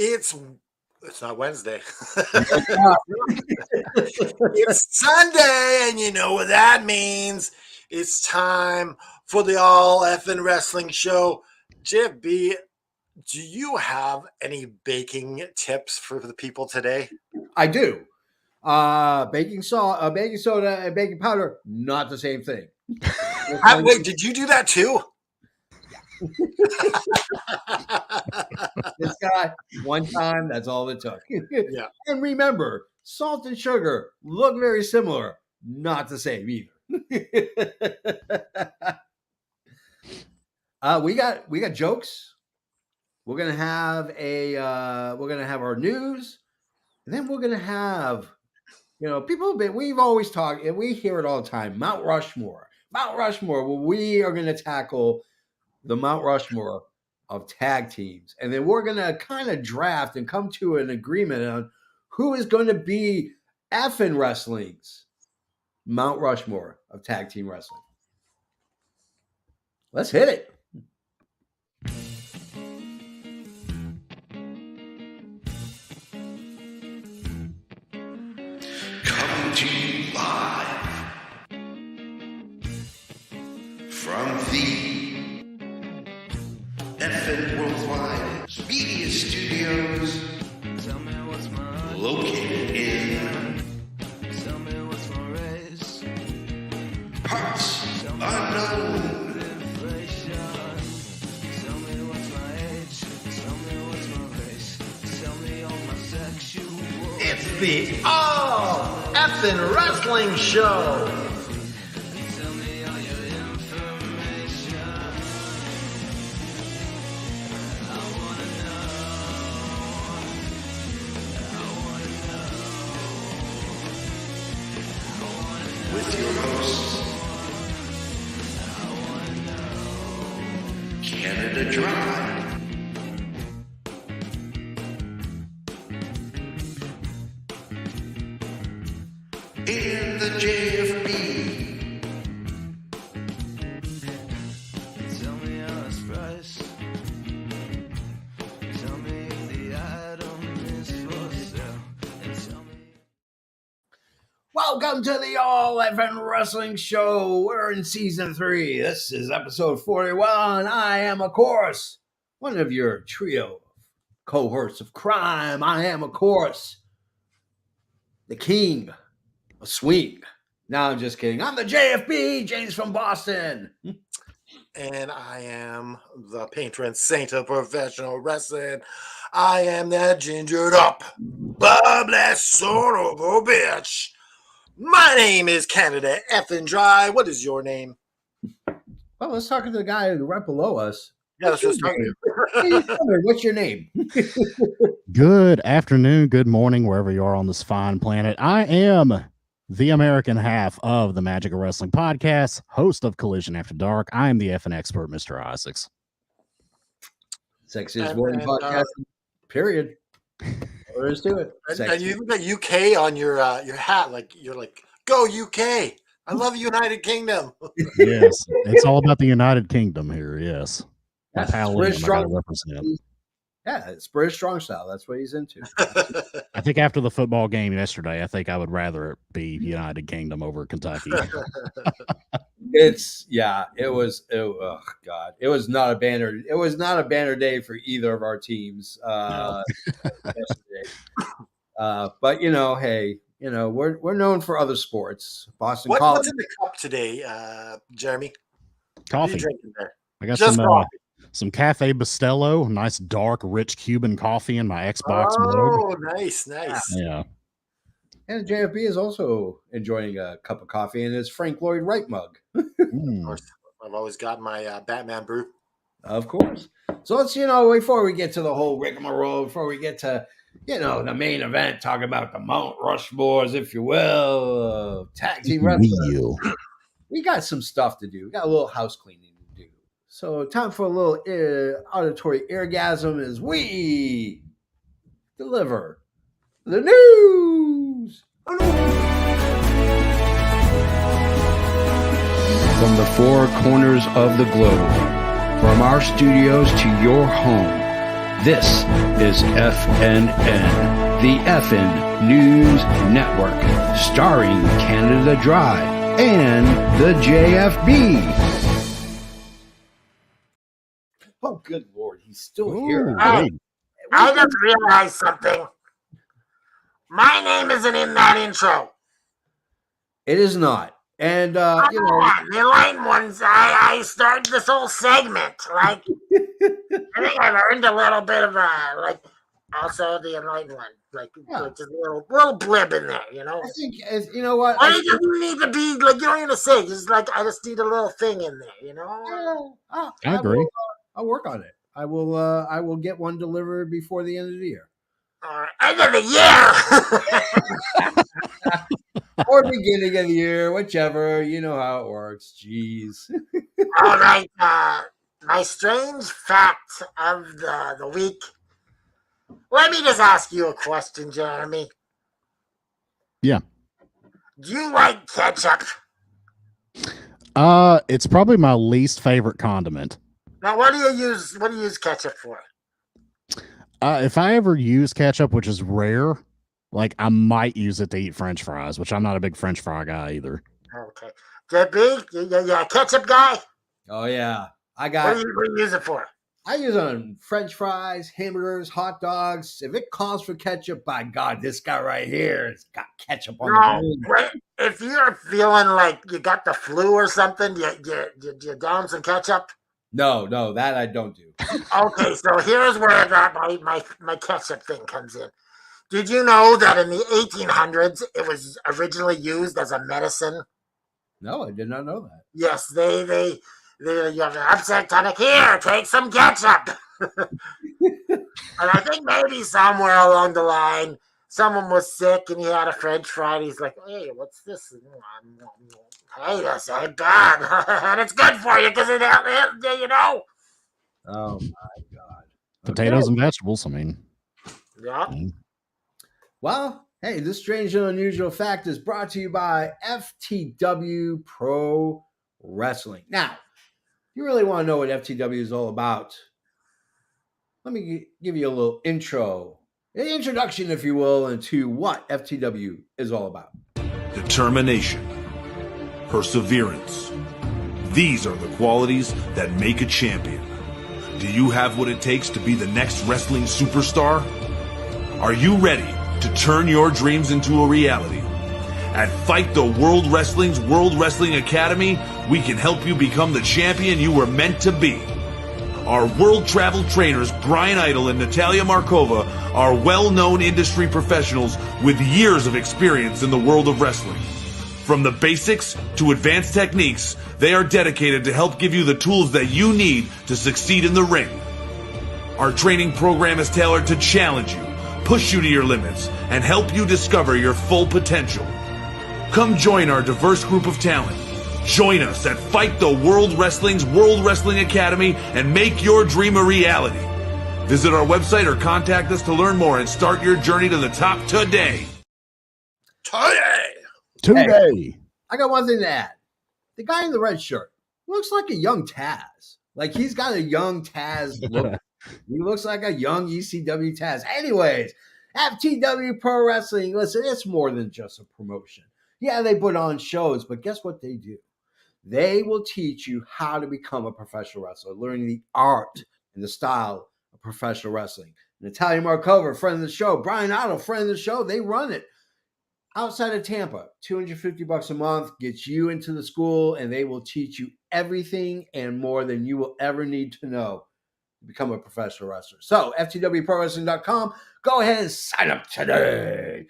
It's not Wednesday. It's Sunday, and you know what that means. It's time for the All Effin' Wrestling Show. JFB, do you have any baking tips for the people today? I do. Baking soda and baking powder, not the same thing. Wait, did you do that too? This guy, one time, that's all it took. Yeah. And remember, salt and sugar look very similar, not the same either. We got jokes. We're gonna have our news, and then we're gonna have, we've always talked, and we hear it all the time. Mount Rushmore. Well, we are gonna tackle the Mount Rushmore of tag teams, and then we're gonna kind of draft and come to an agreement on who is going to be effing wrestling's Mount Rushmore of tag team wrestling. Let's hit it. Coming to you live from the effing worldwide media studios located in parts unknown. It's the All Effin' Wrestling Show. With your hosts, Canada Dry, and the JFB. Tell me how it's priced. Tell me if the item is for sale. And tell me. Welcome to the All Effin' Wrestling Show. We're in season 3. This is episode 41. I am, of course, one of your trio of cohorts of crime. I am, of course, the king of swing. No, I'm just kidding. I'm the JFB, James from Boston. And I am the patron saint of professional wrestling. I am that gingered up, bubbly son of a bitch. My name is Canada Effin' Dry. What is your name? Well, let's talk to the guy right below us. Yeah, let's just talk to you. What's your name? Good afternoon, good morning, wherever you are on this fine planet. I am the American half of the Magic of Wrestling podcast, host of Collision After Dark. I am the effing expert, Mr. Isaacs. Sexiest morning podcast, period. There is to it. And you've got UK on your hat, like you're like, go UK. I love United Kingdom. Yes, it's all about the United Kingdom here. Yes, That's British strong. Represent. Yeah, it's British strong style. That's what he's into. I think after the football game yesterday, I think I would rather it be United Kingdom over Kentucky. It was not a banner. It was not a banner day for either of our teams yesterday. But we're known for other sports. Boston College. What's in the cup today, Jeremy? Coffee. What are you drinking there? I got Just some Cafe Bustelo, nice dark, rich Cuban coffee in my Xbox mug. Oh, nice. Yeah. And JFB is also enjoying a cup of coffee in his Frank Lloyd Wright mug. Of course, I've always got my Batman brew. Of course. So let's, before we get to the whole rigmarole, before we get to, the main event, talk about the Mount Rushmores, if you will, tag team wrestling. We got some stuff to do. We got a little house cleaning to do. So time for a little auditory orgasm as we deliver the news. From the four corners of the globe, from our studios to your home, This is FNN, the FN News Network, starring Canada Dry and the JFB. Oh, good Lord, he's still here. Hey, I just realized something. My name isn't in that intro. It is not. And, Come on, the enlightened ones, I started this whole segment. Like, I think I learned a little bit of, also the enlightened one. Like, just a little blib in there, you know? I think, you know what? Why do you need to be, like, you don't even say, just like, I just need a little thing in there, you know? I agree. I'll work on it. I will get one delivered before the end of the year. All right, end of the year! Or beginning of the year, whichever. You know how it works. Jeez. All right, my strange fact of the week. Let me just ask you a question, Jeremy. Yeah. Do you like ketchup? It's probably my least favorite condiment. Now, what do you use ketchup for? If I ever use ketchup, which is rare, like I might use it to eat French fries, which I'm not a big French fry guy either. Okay. JB, you a ketchup guy? Oh yeah, What do you use it for? I use it on French fries, hamburgers, hot dogs. If it calls for ketchup, by God, this guy right here has got ketchup on the bone. If you're feeling like you got the flu or something, you down some ketchup? No, that I don't do. Okay, so here's where my ketchup thing comes in. Did you know that in the 1800s it was originally used as a medicine? No, I did not know that. Yes, they you have an upset stomach. Here, take some ketchup. And I think maybe somewhere along the line, someone was sick and he had a French fry. And he's like, "Hey, what's this? Hey, this ain't bad, and it's good for you because you know." Oh my God! Potatoes and vegetables. I mean, Yeah. Well, hey, this strange and unusual fact is brought to you by FTW Pro Wrestling. Now, if you really want to know what FTW is all about, let me give you a little introduction, if you will, into what FTW is all about. Determination, perseverance. These are the qualities that make a champion. Do you have what it takes to be the next wrestling superstar? Are you ready to turn your dreams into a reality? At Fight the World Wrestling's World Wrestling Academy, we can help you become the champion you were meant to be. Our world travel trainers, Brian Idle and Natalia Markova, are well-known industry professionals with years of experience in the world of wrestling. From the basics to advanced techniques, they are dedicated to help give you the tools that you need to succeed in the ring. Our training program is tailored to challenge you, push you to your limits, and help you discover your full potential. Come join our diverse group of talent. Join us at Fight the World Wrestling's World Wrestling Academy and make your dream a reality. Visit our website or contact us to learn more and start your journey to the top today. today. I got one thing to add. The guy in the red shirt looks like a young Taz. Like he's got a young Taz look. He looks like a young ECW Taz. Anyways, FTW Pro Wrestling, listen, it's more than just a promotion. Yeah, they put on shows, but guess what they do? They will teach you how to become a professional wrestler, learning the art and the style of professional wrestling. Natalia Markova, friend of the show, Brian Otto, friend of the show, they run it. Outside of Tampa, $250 a month gets you into the school, and they will teach you everything and more than you will ever need to know to become a professional wrestler. So, FTWProWrestling.com, go ahead and sign up today.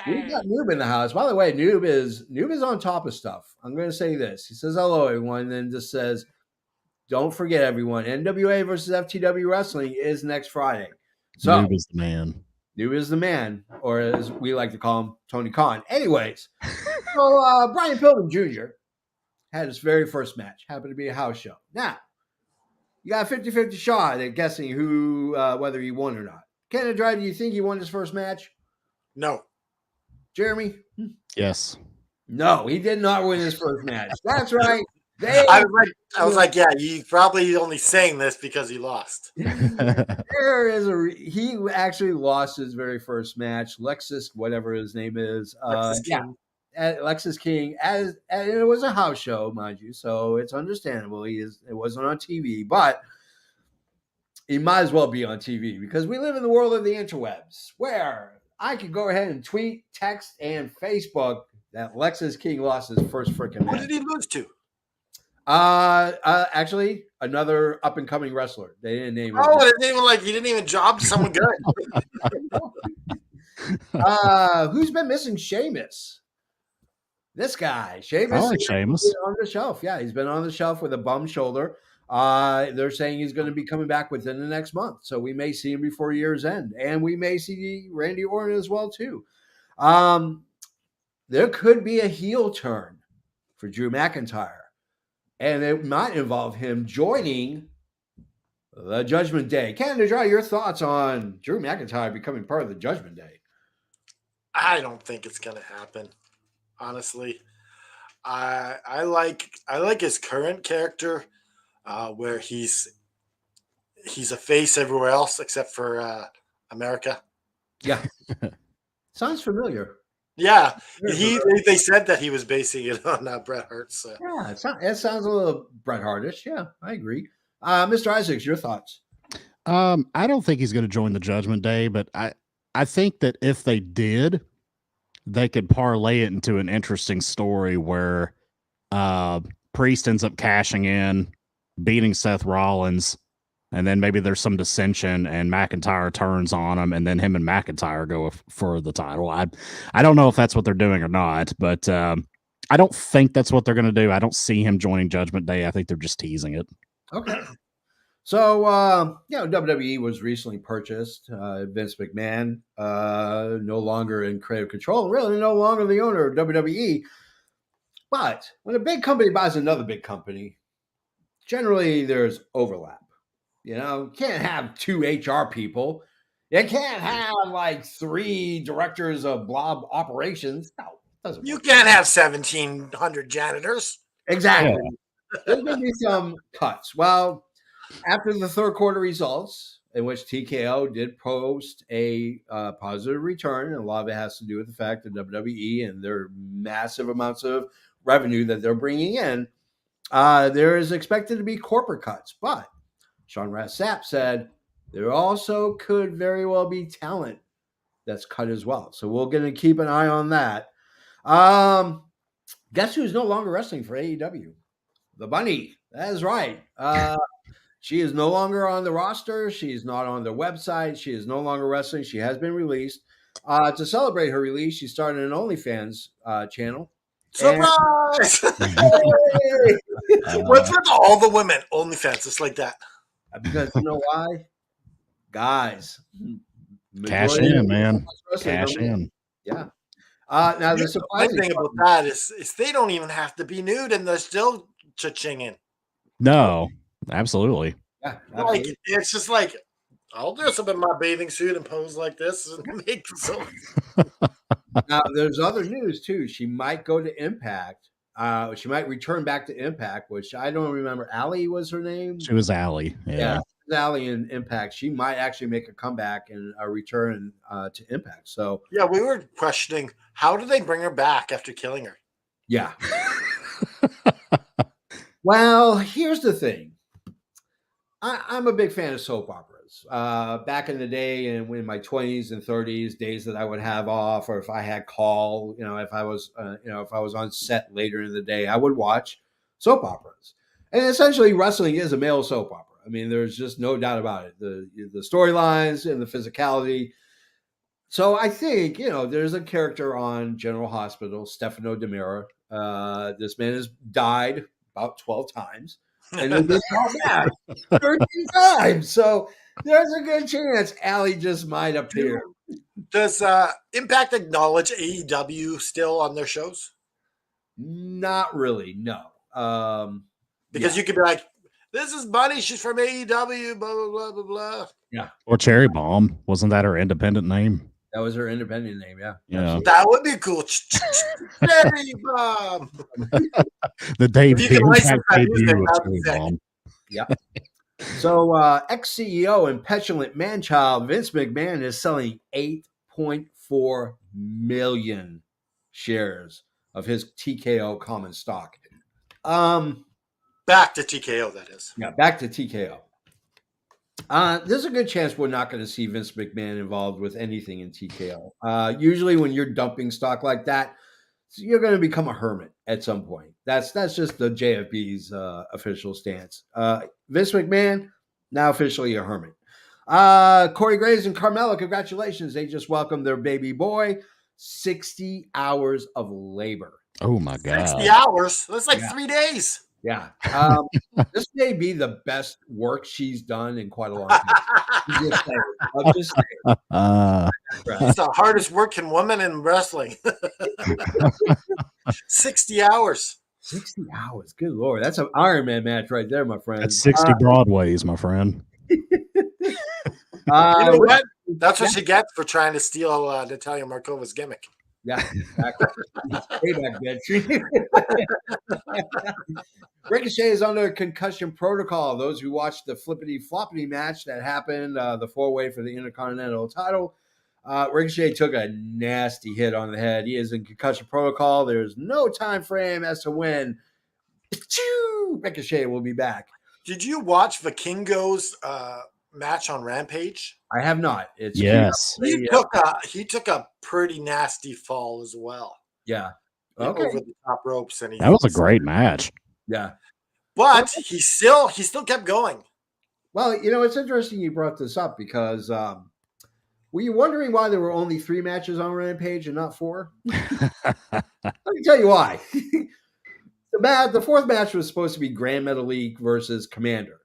We've got Noob in the house. By the way, Noob is on top of stuff. I'm going to say this. He says, hello, everyone, and then just says, don't forget, everyone, NWA versus FTW Wrestling is next Friday. So, Noob is the man. Noob is the man, or as we like to call him, Tony Khan. Anyways, so Brian Pillman Jr. had his very first match. Happened to be a house show. Now, you got a 50-50 shot at guessing who, whether he won or not. Canada Dry, do you think he won his first match? No. Jeremy? Yes. No, he did not win his first match. That's right. I was like, yeah, you probably only saying this because he lost. There is he actually lost his very first match. Lexus, whatever his name is, Lexus King. Lexus King, and it was a house show, mind you, so it's understandable. It wasn't on TV, but he might as well be on TV because we live in the world of the interwebs, where I could go ahead and tweet, text, and Facebook that Lexus King lost his first freaking Who match. did he lose to? Actually, another up and coming wrestler. They didn't name him. Oh, he didn't even job to someone good. Who's been missing? Sheamus. This guy, Sheamus. I like Sheamus. On the shelf. Yeah, he's been on the shelf with a bum shoulder. They're saying he's going to be coming back within the next month, so we may see him before year's end, and we may see Randy Orton as well too. There could be a heel turn for Drew McIntyre, and it might involve him joining the Judgment Day. Canada Dry, your thoughts on Drew McIntyre becoming part of the Judgment Day? I don't think it's gonna happen. Honestly, I like his current character, where he's a face everywhere else except for America. Yeah, sounds familiar. Yeah, they said that he was basing it on Bret Hart. So. Yeah, it sounds a little Bret Hartish. Yeah, I agree. Mr. Isaacs, your thoughts? I don't think he's going to join the Judgment Day, but I think that if they did, they could parlay it into an interesting story where Priest ends up cashing in, beating Seth Rollins, and then maybe there's some dissension and McIntyre turns on him, and then him and McIntyre go for the title. I don't know if that's what they're doing or not, but I don't think that's what they're going to do. I don't see him joining Judgment Day. I think they're just teasing it. Okay. So, WWE was recently purchased. Vince McMahon, no longer in creative control, really no longer the owner of WWE. But when a big company buys another big company, generally there's overlap. You can't have 2 HR people. You can't have like 3 directors of blob operations. No, it doesn't You work. can't have 1,700 janitors. Exactly. There's going to be some cuts. Well, after the third quarter results, in which TKO did post a positive return, and a lot of it has to do with the fact that WWE and their massive amounts of revenue that they're bringing in, there is expected to be corporate cuts. But Sean Ross Sapp said there also could very well be talent that's cut as well. So we're going to keep an eye on that. Guess who's no longer wrestling for AEW? The Bunny. That is right. She is no longer on the roster. She's not on their website. She is no longer wrestling. She has been released. To celebrate her release, she started an OnlyFans channel. Surprise! Hey! What's with all the women OnlyFans? It's like that. Because you know why? Guys. Cash majority in, of man. wrestling Cash women. in. Yeah. Now the The surprising thing about that is they don't even have to be nude and they're still cha-chinging. No, absolutely. yeah, Like absolutely. it's just like I'll dress up in my bathing suit and pose like this and make so. Now there's other news too. She might go to Impact. She might return back to Impact, which I don't remember. Allie was her name. She was Allie. Yeah. Allie in Impact. She might actually make a comeback and a return to Impact. So Yeah, we were questioning how did they bring her back after killing her? yeah. Well, here's the thing. I'm a big fan of soap operas. Back in the day, and in my 20s and 30s, days that I would have off, or if I had call, if I was on set later in the day, I would watch soap operas. And essentially, wrestling is a male soap opera. I mean, there's just no doubt about it. The storylines and the physicality. So I think there's a character on General Hospital, Stefano Demira. This man has died about 12 times. And then this back 13 times. So there's a good chance Allie just might appear. Does Impact acknowledge AEW still on their shows? Not really, no. Because you could be like, this is Bunny, she's from AEW, blah, blah, blah, blah, blah. Yeah. Or Cherry Bomb. Wasn't that her independent name? That was her independent name. Yeah. Yeah. That would be cool. Cherry bomb. The Dave If you can license Impact that debut music, of that'd be Cherry sick. Bomb. Yeah. So, ex-CEO and petulant man-child Vince McMahon is selling 8.4 million shares of his TKO common stock. Back to TKO, that is. Yeah, back to TKO. There's a good chance we're not going to see Vince McMahon involved with anything in TKO. Usually, when you're dumping stock like that, you're going to become a hermit at some point. That's just the JFB's official stance. Vince McMahon, now officially a hermit. Corey Graves and Carmella, congratulations. They just welcomed their baby boy. 60 hours of labor. Oh my God. 60 hours? That's like Yeah. 3 days. Yeah. This may be the best work she's done in quite a long time. I'm just saying. She's the hardest working woman in wrestling. 60 hours. 60 hours. Good Lord. That's an Iron Man match right there, my friend. That's 60 Broadways, my friend. You know what? That's what she gets for trying to steal Natalia Markova's gimmick. Yeah, exactly. Payback, bitch. Ricochet is under concussion protocol. Those who watched the flippity-floppity match that happened, the four-way for the Intercontinental title, Ricochet took a nasty hit on the head. He is in concussion protocol. There's no time frame as to when Ricochet will be back. Did you watch Vikingo's match on Rampage? I have not. It's Yes. He took a pretty nasty fall as well. Yeah. Okay. Over the top ropes, and that was a great match. Yeah. But he still kept going. Well, it's interesting you brought this up because were you wondering why there were only 3 matches on Rampage and not 4? Let me tell you why. The 4th match was supposed to be Grand Metalik versus Commander.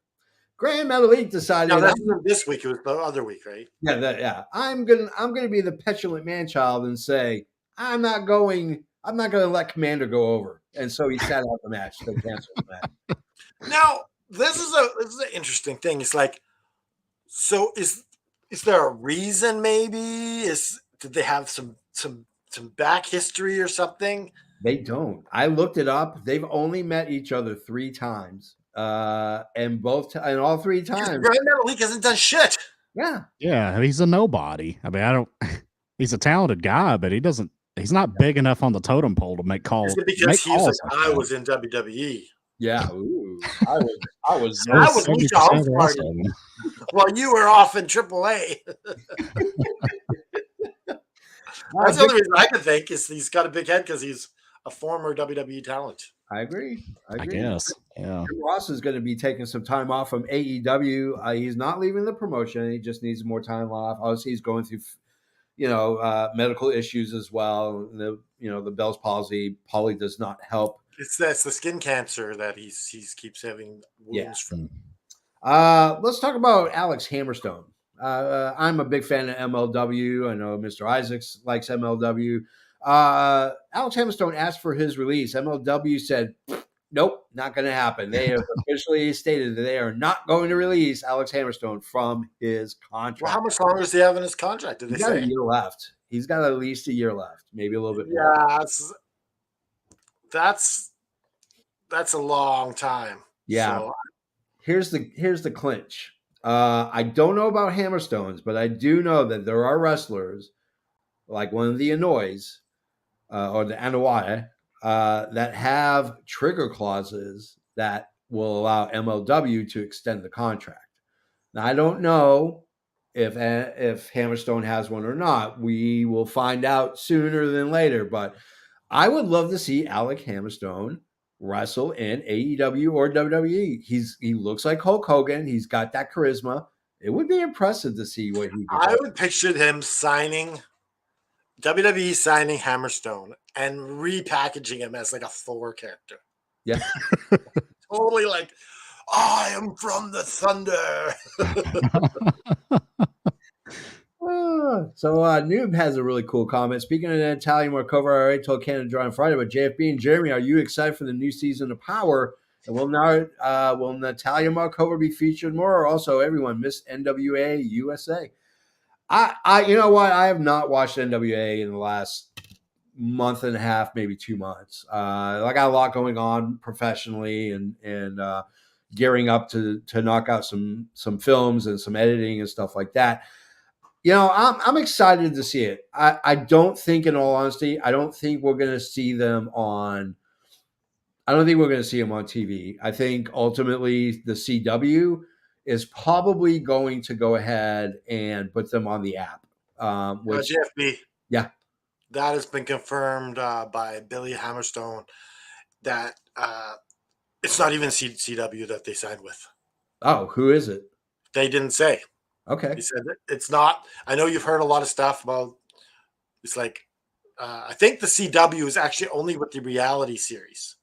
Grand Metalik decided. No, that's not this week. It was the other week, right? Yeah. I'm gonna be the petulant man-child and say I'm not going to let Commander go over, and so he sat out the match. They canceled the match. Now this is an interesting thing. It's like, so is there a reason? Maybe did they have some back history or something? They don't. I looked it up. They've only met each other 3 times. And all 3 times, Grand Metalik hasn't done shit. Yeah, he's a nobody. I mean, he's a talented guy, but he's not big enough on the totem pole to make calls. Is it because he was like, I was in WWE? Yeah, ooh, I was Lucha House Party while you were off in AAA. That's the only reason I can think is he's got a big head because he's a former WWE talent. I agree. I guess. Yeah. Jim Ross is going to be taking some time off from AEW. He's not leaving the promotion. He just needs more time off. Obviously, he's going through, medical issues as well. The Bell's palsy probably does not help. That's the skin cancer that he keeps having wounds from. Let's talk about Alex Hammerstone. I'm a big fan of MLW. I know Mr. Isaacs likes MLW. Alex Hammerstone asked for his release. MLW said, nope, not going to happen. They have officially stated that they are not going to release Alex Hammerstone from his contract. Well, how much longer does he have in his contract? Did they say? He's got a year left. He's got at least a year left, maybe a little bit more. Yeah, that's a long time. Yeah. So, here's the clinch. I don't know about Hammerstones, but I do know that there are wrestlers like one of the Anois or the Anoa'i that have trigger clauses that will allow MLW to extend the contract. Now, I don't know if Hammerstone has one or not. We will find out sooner than later, but I would love to see Alex Hammerstone wrestle in AEW or WWE. He looks like Hulk Hogan. He's got that charisma. It would be impressive to see what he. I would picture him WWE signing Hammerstone and repackaging him as like a Thor character. Yeah, totally like, I am from the thunder. So Noob has a really cool comment. Speaking of Natalia Markova, I already told Canada Dry on Friday, but JFB and Jeremy, are you excited for the new season of Power? And will Natalia Markova be featured more? Or also everyone, Miss NWA USA? you know what? I have not watched NWA in the last month and a half, maybe 2 months. I got a lot going on professionally and gearing up to knock out some films and some editing and stuff like that. You know, I'm excited to see it. I don't think, in all honesty, I don't think we're going to see them on. I don't think we're going to see them on TV. I think ultimately the CW is probably going to go ahead and put them on the app. Which, JFB. yeah, That has been confirmed by Billy Hammerstone that it's not even CW that they signed with. oh, who is it? They didn't say. Okay, He said that it's not. I know you've heard a lot of stuff about. It's like I think the CW is actually only with the reality series.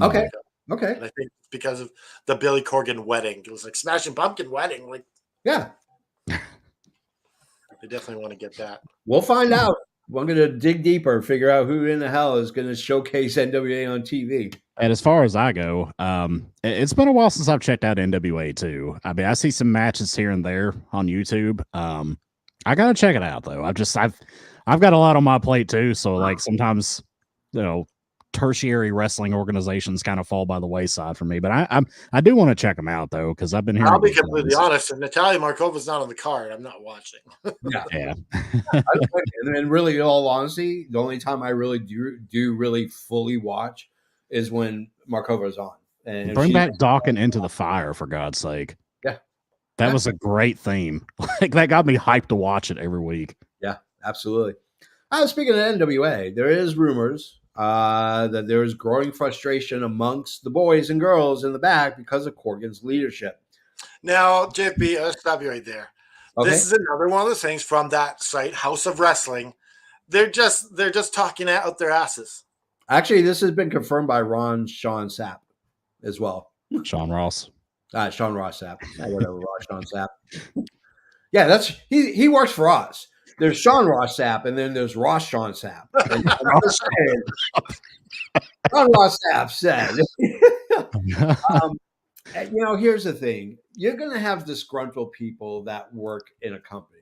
okay, And okay, I think it's because of the Billy Corgan wedding. It was like Smashing Pumpkin wedding. Like yeah. they definitely want to get that. We'll find out. I'm going to dig deeper, figure out who in the hell is going to showcase NWA on TV. And as far as I go, it's been a while since I've checked out NWA too. I mean, I see some matches here and there on YouTube. I gotta check it out though. I've got a lot on my plate too, so like sometimes, you know, tertiary wrestling organizations kind of fall by the wayside for me. But I do want to check them out though, because I've been hearing. I'll be completely honest. If Natalia Markova's not on the card, I'm not watching. Yeah. And then, really, in all honesty, the only time I really do really fully watch is when Markova's on. And Bring back Dawkins into the fire, for God's sake. Yeah. That was a great theme. Like that got me hyped to watch it every week. Yeah, absolutely. Speaking of NWA, there is rumors that there is growing frustration amongst the boys and girls in the back because of Corgan's leadership. Now, JP, I'll stop you right there. Okay. This is another one of those things from that site, House of Wrestling. They're just talking out their asses. Actually, this has been confirmed by Sean Sapp as well. Sean Ross. Sean Ross Sapp. Whatever, Sean Sapp. Yeah, that's he works for us. There's Sean Ross Sapp, and then there's Sean Sapp. And Sean Ross Sapp said, you know, here's the thing. You're going to have disgruntled people that work in a company.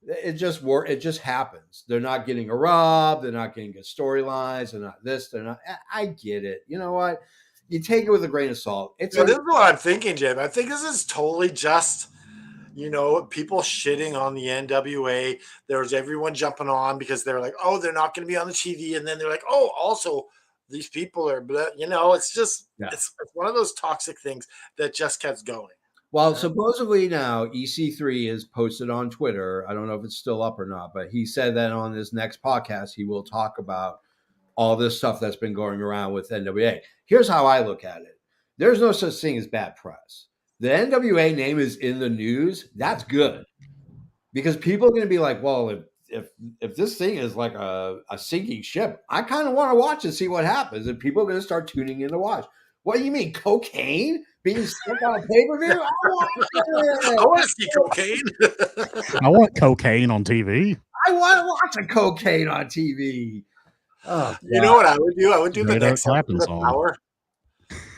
It just happens. They're not getting a rub. They're not getting good storylines. They're not this. They're not. I get it. You know what? You take it with a grain of salt. This is what I'm thinking, Jim. I think this is totally just, you know, people shitting on the NWA. There was everyone jumping on because they're like, oh, they're not going to be on the TV. And then they're like, oh, also, these people are, you know, it's just, it's one of those toxic things that just keeps going. Well, supposedly now EC3 is posted on Twitter. I don't know if it's still up or not, but he said that on his next podcast, he will talk about all this stuff that's been going around with NWA. Here's how I look at it. There's no such thing as bad press. The NWA name is in the news. That's good because people are going to be like, well, if this thing is like a sinking ship, I kind of want to watch and see what happens. And people are going to start tuning in to watch. What do you mean, cocaine being stuck on a pay-per-view? I want to see cocaine. I want cocaine on TV. I want to watch a cocaine on TV. Oh, you know what I would do? I would do the Great next Art episode of Clapton's Power.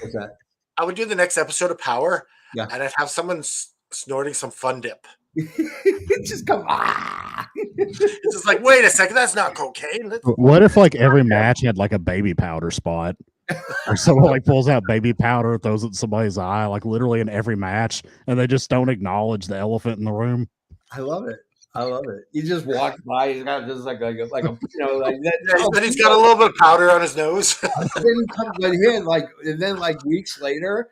What's that? I would do the next episode of Power, Yeah. and I'd have someone snorting some Fun Dip. Just come on. It's just like, wait a second, that's not cocaine. What if like every match had like a baby powder spot? Or someone like pulls out baby powder, throws it in somebody's eye, like literally in every match, and they just don't acknowledge the elephant in the room. I love it. I love it. He just walks by. He's got just like a you know like that. Then he's got a little bit of powder on his nose. Then he comes in and then weeks later,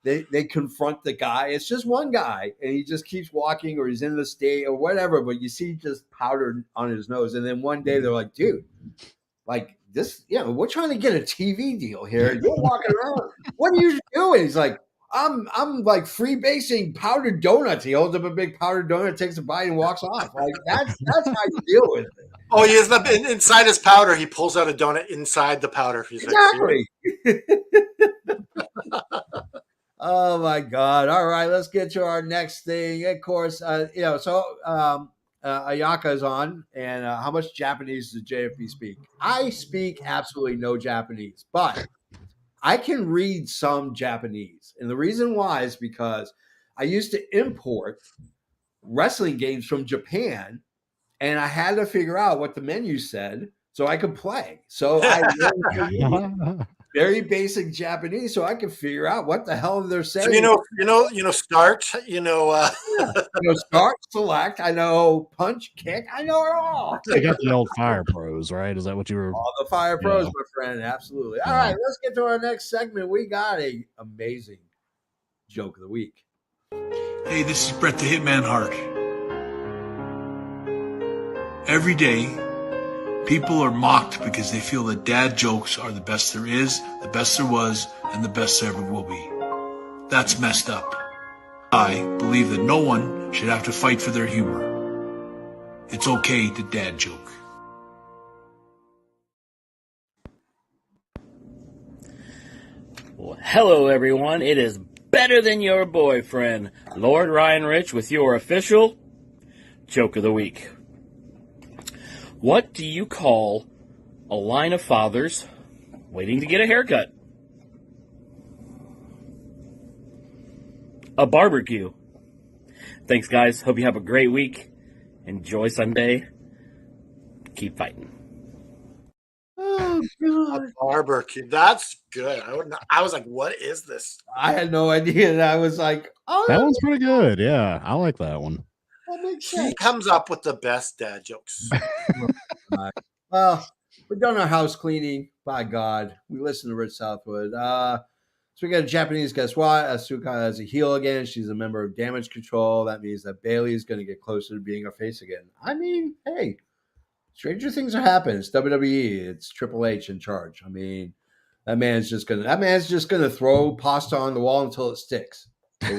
they confront the guy. It's just one guy, and he just keeps walking, or he's in the state or whatever. But you see just powder on his nose, and then one day they're like, dude, like this, you know, we're trying to get a TV deal here. You're walking around. What are you doing? He's like, I'm like freebasing powdered donuts. He holds up a big powdered donut, takes a bite, and walks off. Like that's how you deal with it. Oh, he is inside his powder. He pulls out a donut inside the powder. He's exactly. Oh my God! All right, let's get to our next thing. Of course, you know, so Ayaka is on, and how much Japanese does JFP speak? I speak absolutely no Japanese, but I can read some Japanese. And the reason why is because I used to import wrestling games from Japan, and I had to figure out what the menu said so I could play. So I learned very basic Japanese so I could figure out what the hell they're saying. So start. Start, select. I know punch, kick. I know it all. They got the old Fire Pros, right? Is that what you were? All the Fire Pros, Yeah. my friend. Absolutely. All Yeah. right, let's get to our next segment. We got a amazing joke of the week. Hey, this is Brett the Hitman Hart. Every day, people are mocked because they feel that dad jokes are the best there is, the best there was, and the best there ever will be. That's messed up. I believe that no one should have to fight for their humor. It's okay to dad joke. Well, hello, everyone. It is Better Than Your Boyfriend, Lord Ryan Rich, with your official Joke of the Week. What do you call a line of fathers waiting to get a haircut? A barbecue. Thanks, guys. Hope you have a great week. Enjoy Sunday. Keep fighting. Oh, A God. barbecue. That's good. I was like, what is this? I had no idea. And I was like, oh, That one's pretty good. Yeah, I like that one. that makes He sense. comes up with the best dad jokes. Well, we've done our house cleaning. By God, we listen to Rich Southwood. So we got a Japanese. Guess what? Asuka is a heel again. She's a member of Damage Control. That means that Bailey is going to get closer to being a face again. I mean, hey, stranger things are happening. It's WWE. It's Triple H in charge. I mean, that man's just gonna throw pasta on the wall until it sticks. So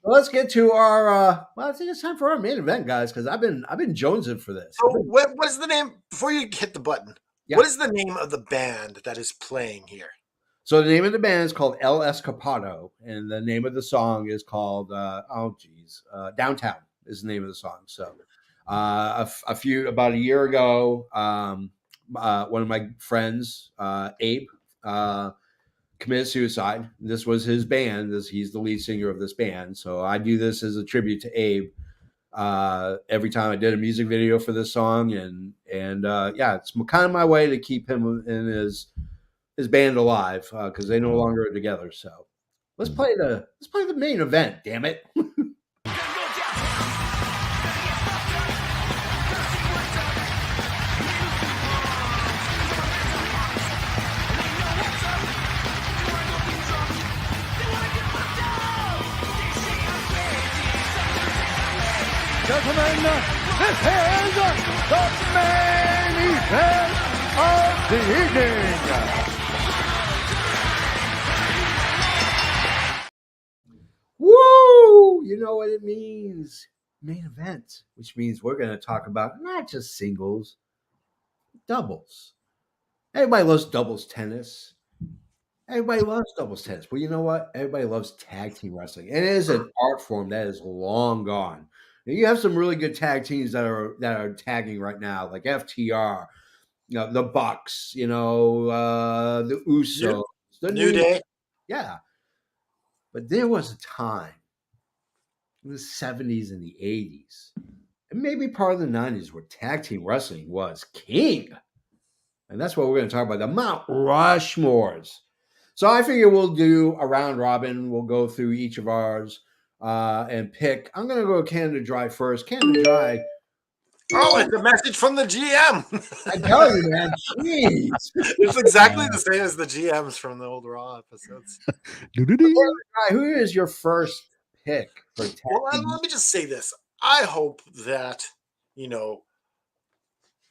let's get to our. Well, I think it's time for our main event, guys, because I've been jonesing for this. So what is the name, before you hit the button, Yeah. what is the name of the band that is playing here? So the name of the band is called El Escapado, and the name of the song is called Downtown is the name of the song. So about a year ago, one of my friends, Abe, committed suicide. This was his band. He's the lead singer of this band. So I do this as a tribute to Abe. Every time I did a music video for this song, and it's kind of my way to keep him in his band alive, because they no longer are together. So let's play the main event. Damn it! Gentlemen, this is the main event of the evening. Woo! You know what it means. Main event, which means we're going to talk about not just singles, doubles. Everybody loves doubles tennis. Everybody loves doubles tennis. But you know what? Everybody loves tag team wrestling. And it is an art form that is long gone. Now, you have some really good tag teams that are tagging right now, like FTR, the Bucks, the Usos, the New Day. Yeah. But there was a time in the 70s and the 80s, and maybe part of the 90s, where tag team wrestling was king. And that's what we're going to talk about, the Mount Rushmores. So I figure we'll do a round robin. We'll go through each of ours and pick. I'm going to go Canada Dry first. Canada Dry. Oh, it's a message from the GM. I tell you, man, jeez. It's exactly the same as the GMs from the old Raw episodes. Who is your first pick for tag Well, team? let me just say this. I hope that,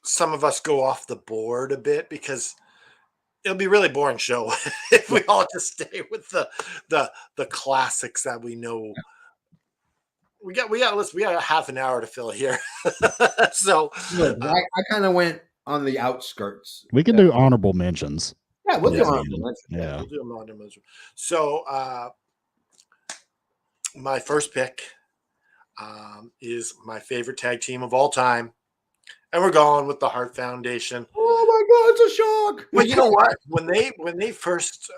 some of us go off the board a bit, because it'll be a really boring show if we all just stay with the classics that we know. We got a half an hour to fill here. So Look, I kind of went on the outskirts. We can do honorable mentions. Yeah, we'll do Yeah. honorable mentions. Yeah. we'll do them on them. So my first pick is my favorite tag team of all time. And we're going with the Hart Foundation. Oh my God, it's a shock! Well, you know what? When they first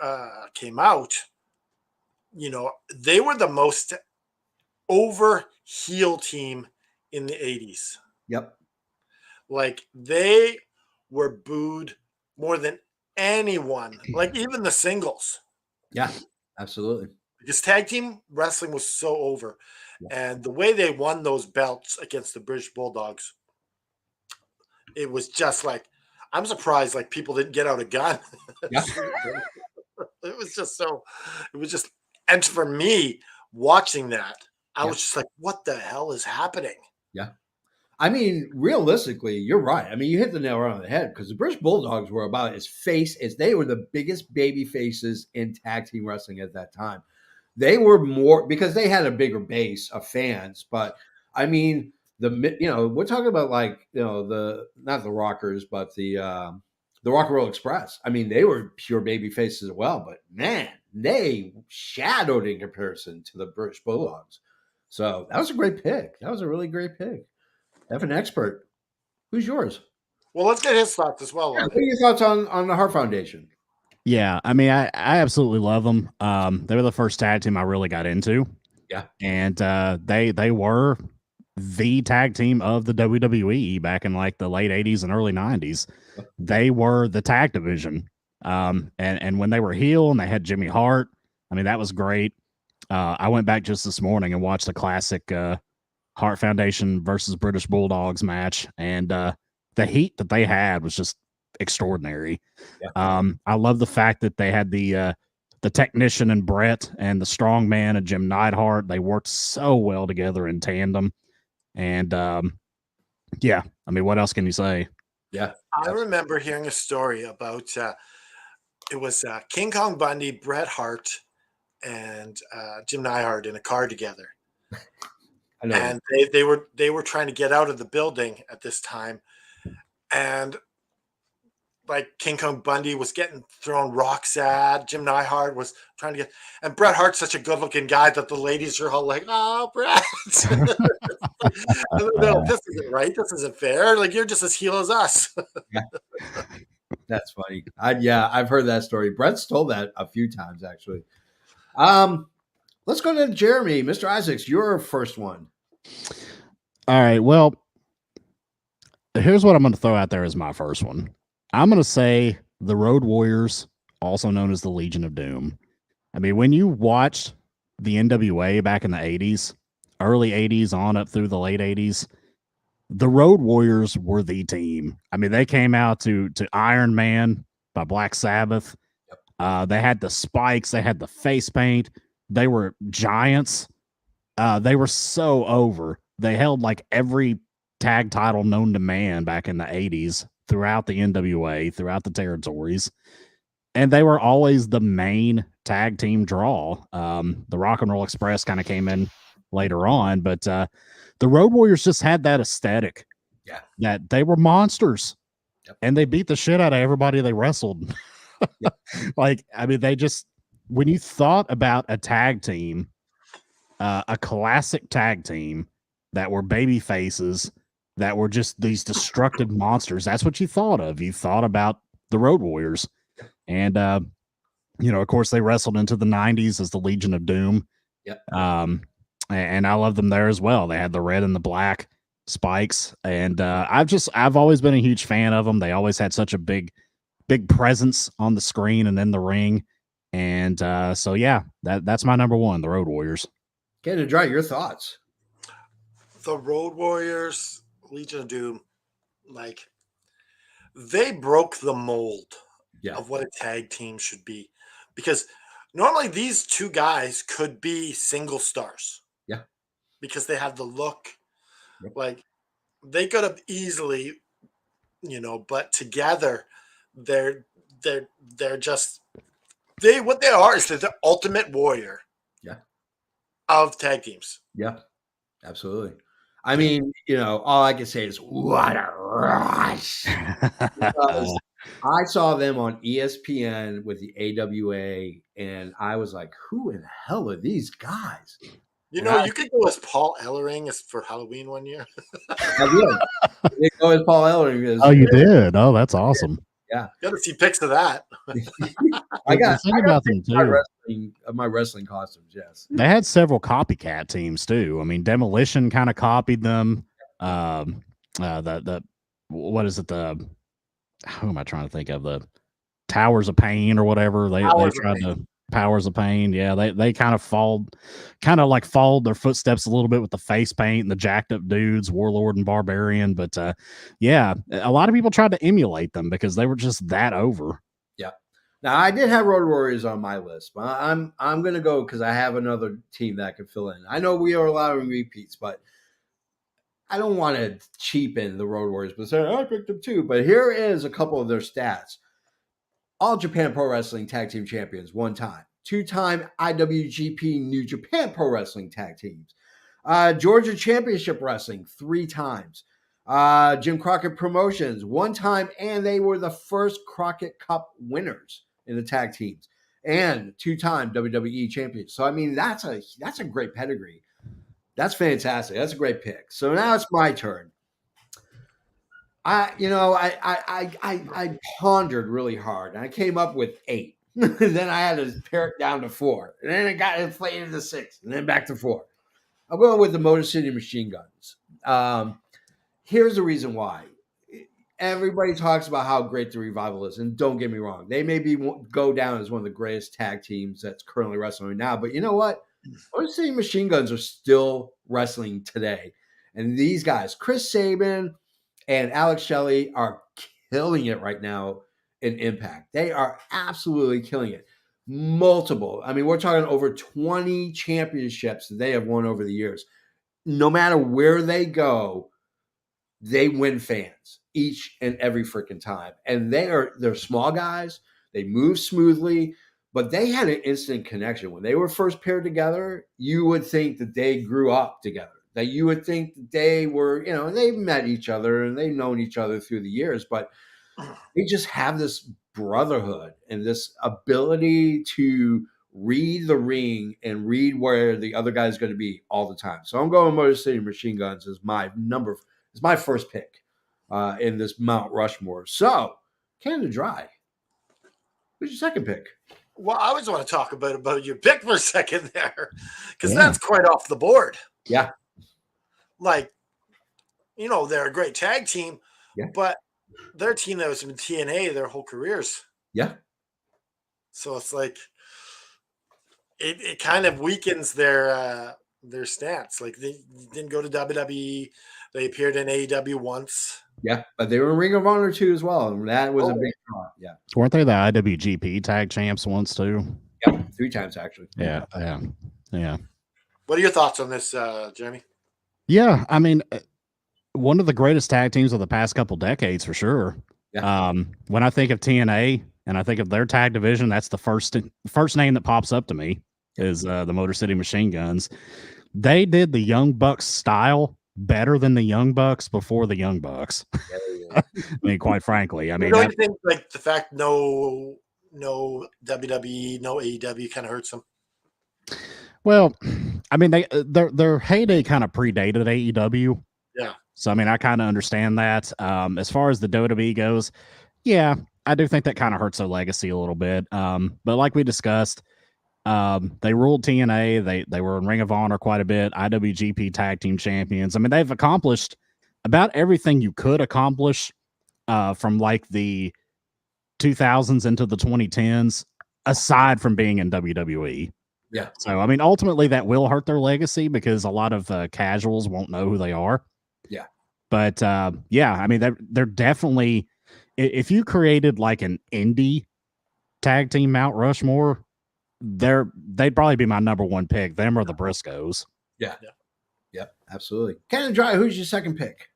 came out, they were the most over heel team in the 80s. Yep. Like, they were booed more than anyone, like even the singles, Yeah, absolutely. because tag team wrestling was so over. Yeah. And the way they won those belts against the British Bulldogs, it was just like, I'm surprised like people didn't get out a gun. Yeah. It was just, and for me watching that, I was just like, what the hell is happening? Yeah. I mean, realistically, you're right. I mean, you hit the nail right on the head, because the British Bulldogs were about as they were the biggest baby faces in tag team wrestling at that time. They were more, because they had a bigger base of fans. But I mean, we're talking about like, not the Rockers, but the Rock and Roll Express. I mean, they were pure baby faces as well, but man, they shadowed in comparison to the British Bulldogs. So that was a great pick. That was a really great pick. F an expert. Who's yours? Well, let's get his thoughts as well. Yeah, what are your thoughts on the Hart Foundation? Yeah, I mean, I absolutely love them. They were the first tag team I really got into. Yeah. And they were the tag team of the WWE back in like the late 80s and early 90s. They were the tag division. And when they were heel and they had Jimmy Hart, I mean, that was great. I went back just this morning and watched the classic Hart Foundation versus British Bulldogs match, and the heat that they had was just extraordinary. Yeah. I love the fact that they had the technician and Brett and the strong man and Jim Neidhart. They worked so well together in tandem, and yeah, I mean, what else can you say? Yeah, I remember hearing a story about it was King Kong Bundy, Bret Hart, and Jim Neidhart in a car together. And they were trying to get out of the building at this time, and like King Kong Bundy was getting thrown rocks at. Jim Neidhart was trying to get, and Bret Hart's such a good-looking guy that the ladies are all like, "Oh, Bret, no, this isn't right. This isn't fair. Like, you're just as heel as us." Yeah. That's funny. I've heard that story. Brett's told that a few times actually. Let's go to Jeremy. Mr. Isaacs, your first one. All right. Well, here's what I'm going to throw out there as my first one. I'm going to say the Road Warriors, also known as the Legion of Doom. I mean, when you watched the NWA back in the 80s, early 80s on up through the late 80s, the Road Warriors were the team. I mean, they came out to Iron Man by Black Sabbath. They had the spikes. They had the face paint. They were giants. They were so over. They held like every tag title known to man back in the 80s throughout the NWA, throughout the territories. And they were always the main tag team draw. The Rock and Roll Express kind of came in later on, but the Road Warriors just had that aesthetic. Yeah. That they were monsters. Yep. And they beat the shit out of everybody they wrestled. Yep. Like, I mean, they just, when you thought about a tag team, a classic tag team that were baby faces, that were just these destructive monsters, that's what you thought of. You thought about the Road Warriors. And, of course, they wrestled into the 90s as the Legion of Doom. Yep. And I love them there as well. They had the red and the black spikes. And I've always been a huge fan of them. They always had such a big presence on the screen and in the ring. And so, yeah, that's my number one, the Road Warriors. Canada Dry, your thoughts? The Road Warriors, Legion of Doom, like, they broke the mold of what a tag team should be. Because normally these two guys could be single stars. Yeah. Because they have the look. Yep. Like, they could have easily, but together they're just, what they are is they're the ultimate warrior. Yeah. Of tag teams. Yeah. Absolutely. I mean, all I can say is what a rush. Because I saw them on ESPN with the AWA, and I was like, who in the hell are these guys? You could go as Paul Ellering for Halloween one year. I did. They go as Paul Ellering. Oh, you did? Oh, that's awesome. Got to see pics of that. I got the thing about them my wrestling costumes. Yes, they had several copycat teams too. I mean, Demolition kind of copied them. The what is it? Who am I trying to think of? The Towers of Pain or whatever. They tried to Powers of Pain. Yeah, they kind of followed their footsteps a little bit with the face paint and the jacked up dudes, Warlord and Barbarian. But yeah, a lot of people tried to emulate them because they were just that over. yeah. Now I did have Road Warriors on my list, but I'm gonna go because I have another team that I can fill in. I know we are allowing repeats, but I don't want to cheapen the Road Warriors, but say I picked them too. But here is a couple of their stats. All Japan Pro Wrestling Tag Team Champions 1 time. 2-time IWGP New Japan Pro Wrestling Tag Teams. Georgia Championship Wrestling 3 times. Jim Crockett Promotions 1 time, and they were the first Crockett Cup winners in the tag teams. And 2-time WWE champions. So I mean that's a great pedigree. That's fantastic. That's a great pick. So now it's my turn. I pondered really hard, and I came up with 8. Then I had to pare it down to 4, and then it got inflated to 6, and then back to 4. I'm going with the Motor City Machine Guns. Here's the reason why. Everybody talks about how great the Revival is, and don't get me wrong, they maybe go down as one of the greatest tag teams that's currently wrestling right now. But you know what? Motor City Machine Guns are still wrestling today, and these guys, Chris Sabin and Alex Shelley, are killing it right now in Impact. They are absolutely killing it. Multiple. I mean, we're talking over 20 championships that they have won over the years. No matter where they go, they win fans each and every freaking time. And they're small guys. They move smoothly, but they had an instant connection. When they were first paired together, you would think that they grew up together. That you would think that they were, they met each other and they've known each other through the years, but they just have this brotherhood and this ability to read the ring and read where the other guy's going to be all the time. So I'm going Motor City Machine Guns as my first pick in this Mount Rushmore. So Canada Dry, who's your second pick? Well, I always want to talk about your pick for a second there, because that's quite off the board. Yeah. Like, they're a great tag team, but they're a team that was in TNA their whole careers. Yeah. So it's like it kind of weakens their stance. Like they didn't go to WWE. They appeared in AEW once. Yeah, but they were in Ring of Honor too as well, and that was a big draw. Yeah. Weren't they the IWGP tag champs once too? Yeah, 3 times actually. Yeah. What are your thoughts on this, Jeremy? Yeah, I mean, one of the greatest tag teams of the past couple decades for sure. Yeah. When I think of TNA and I think of their tag division, that's the first name that pops up to me is the Motor City Machine Guns. They did the Young Bucks style better than the Young Bucks before the Young Bucks. I mean, quite frankly, I mean, I think like the fact no WWE, no AEW kind of hurts them. Well, I mean, their heyday kind of predated AEW. Yeah. So, I mean, I kind of understand that. As far as the WWE goes, yeah, I do think that kind of hurts their legacy a little bit. But like we discussed, they ruled TNA. They were in Ring of Honor quite a bit. IWGP Tag Team Champions. I mean, they've accomplished about everything you could accomplish from like the 2000s into the 2010s, aside from being in WWE. Yeah. So, I mean, ultimately that will hurt their legacy because a lot of casuals won't know who they are. Yeah. But, yeah, I mean, they're definitely, if you created like an indie tag team Mount Rushmore, they'd probably be my number 1 pick. Them or the Briscoes. Yeah. Yep, absolutely. Canada Dry, who's your second pick?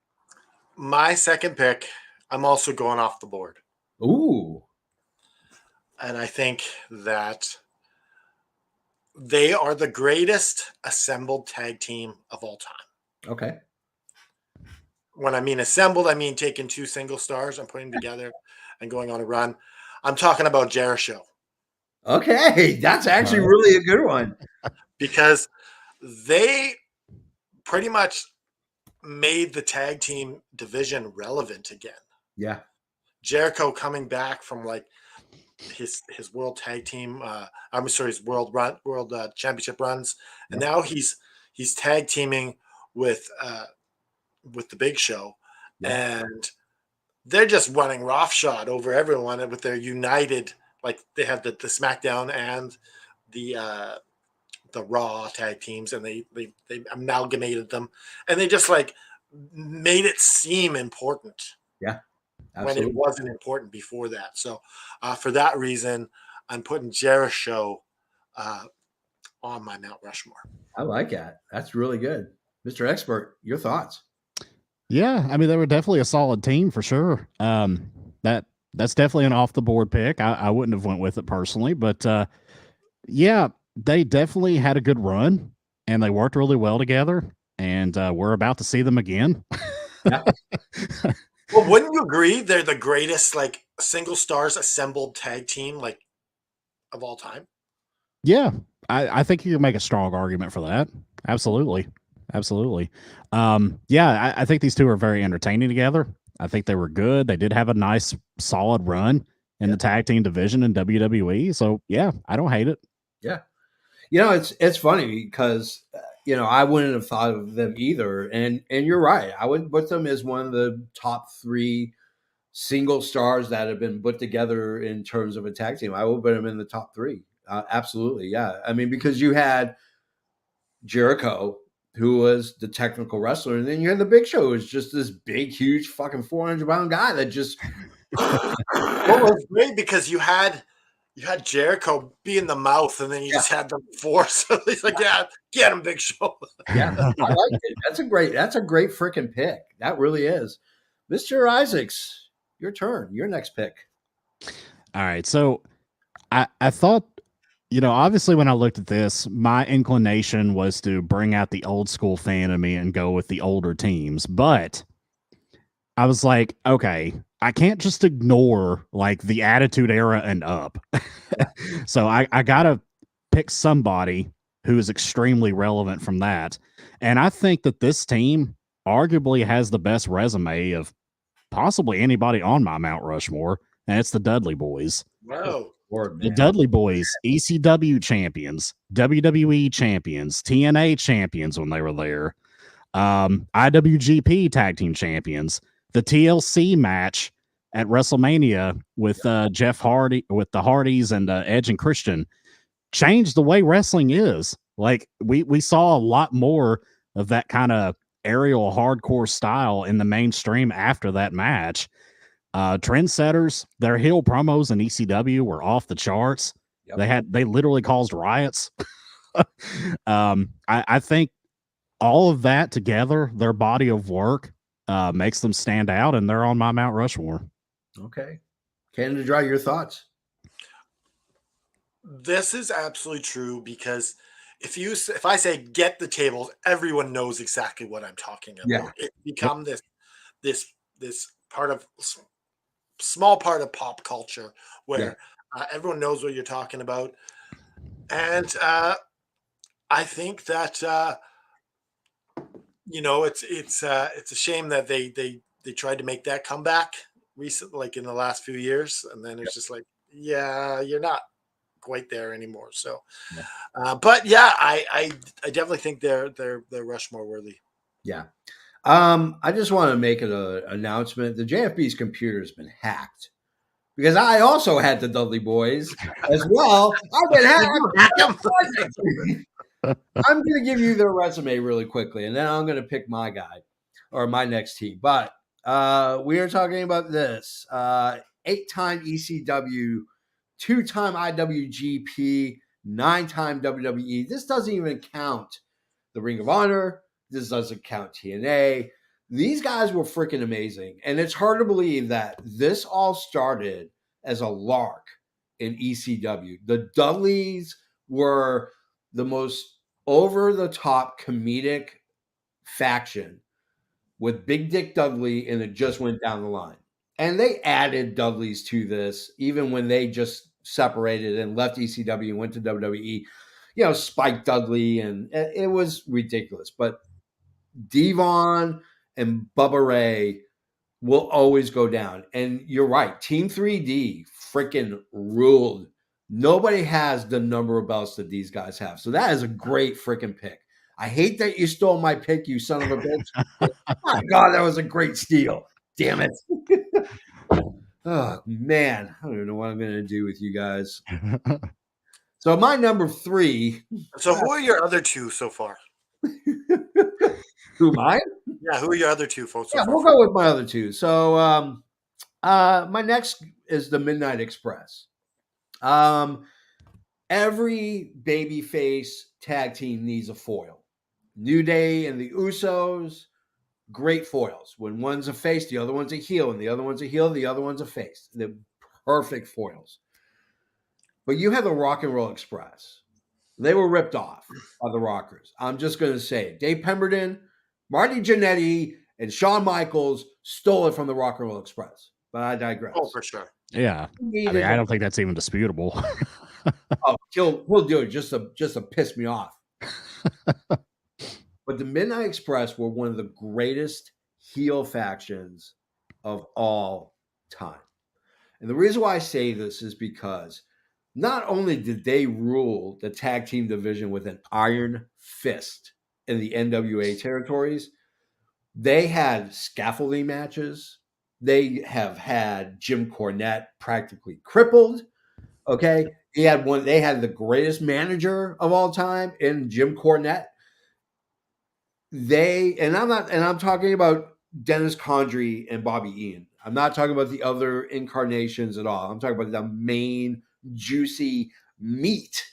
My second pick, I'm also going off the board. Ooh. And I think that they are the greatest assembled tag team of all time. Okay. When I mean assembled, I mean taking 2 single stars and putting them together and going on a run. I'm talking about Jericho. Okay, that's actually really a good one. Because they pretty much made the tag team division relevant again. Yeah. Jericho coming back from like his world tag team. I'm sorry, his world championship runs, and now he's tag teaming with the Big Show, and they're just running roughshod over everyone with their united. Like they have the SmackDown and the Raw tag teams, and they amalgamated them, and they just like made it seem important. Yeah. When it wasn't important before that. So for that reason, I'm putting Jericho on my Mount Rushmore. I like that. That's really good. Mr. Expert, your thoughts? Yeah, I mean, they were definitely a solid team for sure. That's definitely an off the board pick. I wouldn't have went with it personally, but yeah, they definitely had a good run and they worked really well together. And we're about to see them again. Yeah. Well, wouldn't you agree they're the greatest like single stars assembled tag team like of all time? Yeah, I think you can make a strong argument for that. Absolutely. Absolutely. Yeah, I think these two are very entertaining together. I think they were good. They did have a nice, solid run in the tag team division in WWE. So, yeah, I don't hate it. Yeah. You know, it's funny because, I wouldn't have thought of them either. And you're right. I would put them as one of the top 3 single stars that have been put together in terms of a tag team. I would put them in the top 3. Absolutely. Yeah. I mean, because you had Jericho, who was the technical wrestler, and then you had the Big Show, who's just this big, huge, fucking 400-pound guy that just. Well, it was great because you had Jericho be in the mouth, and then you just had them force. So he's like, "Yeah, get him, Big Show." Yeah, I like it. That's a great freaking pick. That really is, Mr. Isaacs. Your turn. Your next pick. All right, so I thought. Obviously, when I looked at this, my inclination was to bring out the old school fan in me and go with the older teams. But I was like, okay, I can't just ignore like the Attitude Era and up. So I got to pick somebody who is extremely relevant from that. And I think that this team arguably has the best resume of possibly anybody on my Mount Rushmore, and it's the Dudley Boys. Wow. The Dudley Boys, ECW champions, WWE champions, TNA champions when they were there, IWGP tag team champions, the TLC match at WrestleMania with Jeff Hardy, with the Hardys and Edge and Christian, changed the way wrestling is. Like we saw a lot more of that kind of aerial hardcore style in the mainstream after that match. Trendsetters, their heel promos in ECW were off the charts. Yep. They literally caused riots. I think all of that together, their body of work, makes them stand out, and they're on my Mount Rushmore. Okay. Canada Dry, your thoughts? This is absolutely true because if I say get the tables, everyone knows exactly what I'm talking about. Yeah. It become this part of small part of pop culture where everyone knows what you're talking about, and I think that it's a shame that they tried to make that comeback recently, like in the last few years, and then it's just like, yeah, you're not quite there anymore. So, but yeah, I definitely think they're Rushmore worthy. Yeah. I just want to make an announcement. The JFB's computer has been hacked because I also had the Dudley Boys as well. I've been hacked. I'm going to give you their resume really quickly, and then I'm going to pick my guy or my next team. But we are talking about this 8-time ECW, 2-time IWGP, 9-time WWE. This doesn't even count the Ring of Honor. This doesn't count TNA. These guys were freaking amazing. And it's hard to believe that this all started as a lark in ECW. The Dudleys were the most over-the-top comedic faction with Big Dick Dudley, and it just went down the line. And they added Dudleys to this, even when they just separated and left ECW and went to WWE. Spike Dudley, and it was ridiculous. But Devon and Bubba Ray will always go down. And you're right. Team 3D freaking ruled. Nobody has the number of belts that these guys have. So that is a great freaking pick. I hate that you stole my pick, you son of a bitch. My God, that was a great steal. Damn it. Oh, man. I don't even know what I'm going to do with you guys. So my number 3. So who are your other two so far? Who, mine? Yeah, who are your other two folks so Yeah, far? we'll go with my other two. So my next is the Midnight Express. Every babyface tag team needs a foil. New Day and the Usos, great foils. When one's a face, the other one's a heel, and the other one's a heel, the other one's a face. They're perfect foils. But you have the Rock and Roll Express. They were ripped off by the Rockers. I'm just going to say it. Dave Pemberton, Marty Jannetty, and Shawn Michaels stole it from the Rock and Roll Express. But I digress. Oh, for sure. Yeah. I mean, I don't think that's even disputable. He'll do it just to piss me off. But the Midnight Express were one of the greatest heel factions of all time. And the reason why I say this is because not only did they rule the tag team division with an iron fist in the NWA territories, they had scaffolding matches. They have had Jim Cornette practically crippled. Okay. They had the greatest manager of all time in Jim Cornette. I'm talking about Dennis Condrey and Bobby Eaton. I'm not talking about the other incarnations at all. I'm talking about the main juicy meat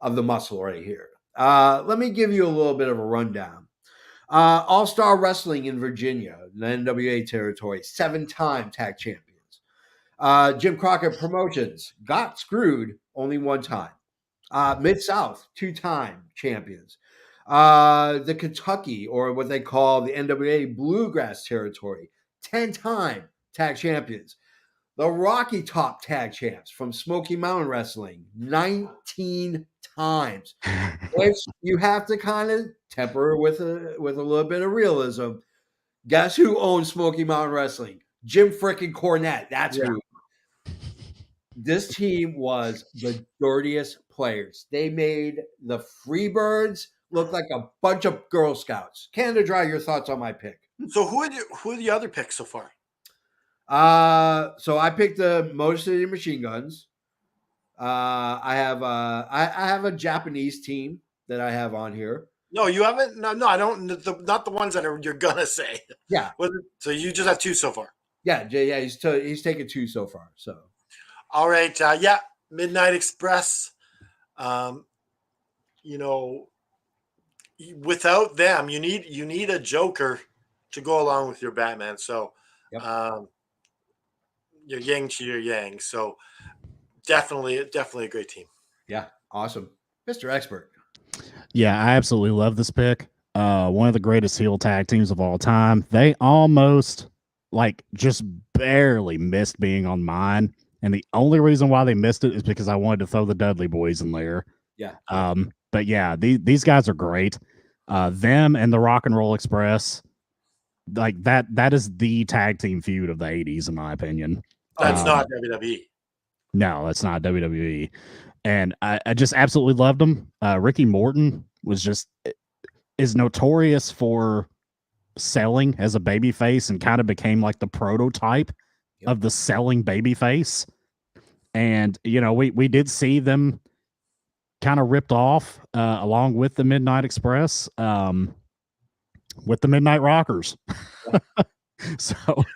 of the muscle right here. Let me give you a little bit of a rundown. All-Star Wrestling in Virginia, the NWA territory, 7-time tag champions. Jim Crockett Promotions got screwed only one time. Mid-South, 2-time champions. The Kentucky, or what they call the NWA Bluegrass territory, 10-time tag champions. The Rocky Top tag champs from Smoky Mountain Wrestling, 19 times. Which you have to kind of temper with a little bit of realism. Guess who owns Smoky Mountain Wrestling? Jim frickin' Cornette. That's who. This team was the dirtiest players. They made the Freebirds look like a bunch of Girl Scouts. Canada Dry, your thoughts on my pick? So who are the other picks so far? So I picked the Motor City Machine Guns. I have a Japanese team that I have on here. No, you haven't. No, I don't. Not the ones that you're gonna say. Yeah. So you just have 2 so far. Yeah, he's taken 2 so far. So. All right. Yeah, Midnight Express. Without them, you need a Joker to go along with your Batman. So, Yep. Your yin to your yang. So, definitely a great team. Yeah, awesome, Mr. Expert. Yeah, I absolutely love this pick. One of the greatest heel tag teams of all time. They almost just barely missed being on mine. And the only reason why they missed it is because I wanted to throw the Dudley Boys in there. Yeah. But yeah, these guys are great. Them and the Rock and Roll Express, that is the tag team feud of the 80s, in my opinion. That's not WWE. No, that's not WWE. And I just absolutely loved them. Ricky Morton is notorious for selling as a babyface and kind of became like the prototype of the selling babyface. And, we did see them kind of ripped off along with the Midnight Express with the Midnight Rockers. So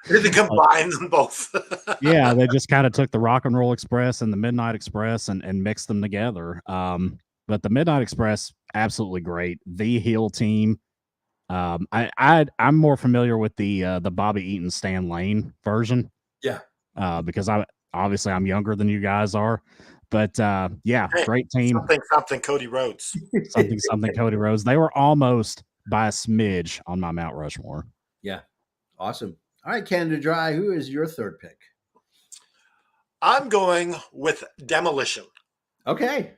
they combined them both. Yeah, they just kind of took the Rock and Roll Express and the Midnight Express and mixed them together. But the Midnight Express, absolutely great. The heel team. I'm more familiar with the Bobby Eaton Stan Lane version. Yeah. Because I'm younger than you guys are. But yeah, Hey, great team. Something Cody Rhodes. something Cody Rhodes. They were almost by a smidge on my Mount Rushmore. Yeah. Awesome. All right, Canada Dry, who is your third pick? I'm going with Demolition. Okay.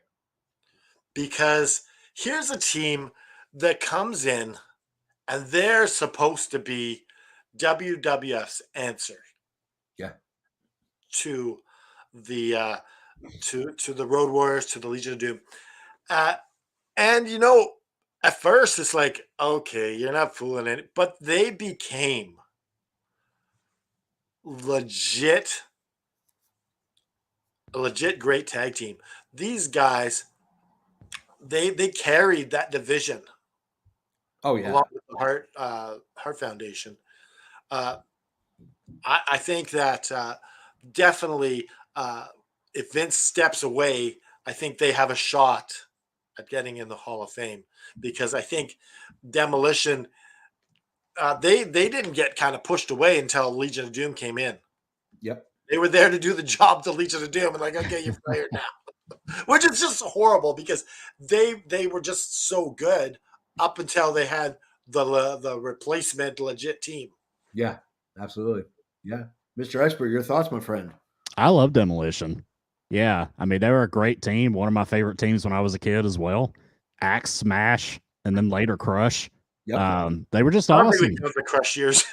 Because here's a team that comes in and they're supposed to be WWF's answer Yeah. to the to the Road Warriors, to the Legion of Doom. And at first it's like, okay, you're not fooling it, but they became legit a legit great tag team. These guys, they carried that division Oh yeah. along with the Heart Foundation. Uh, I think that definitely, if Vince steps away, I think they have a shot at getting in the Hall of Fame, because I think Demolition, they didn't get kind of pushed away until Legion of Doom came in. Yep. They were there to do the job to Legion of Doom, and like, okay, you're fired now, which is just horrible because they were just so good up until they had the replacement legit team. Yeah. Absolutely. Yeah. Mr. Expert, your thoughts, my friend? I love Demolition. Yeah, I mean, they were a great team. One of my favorite teams when I was a kid as well. Axe, Smash, and then later Crush. Yep. They were just I don't awesome. think we count the Crush years.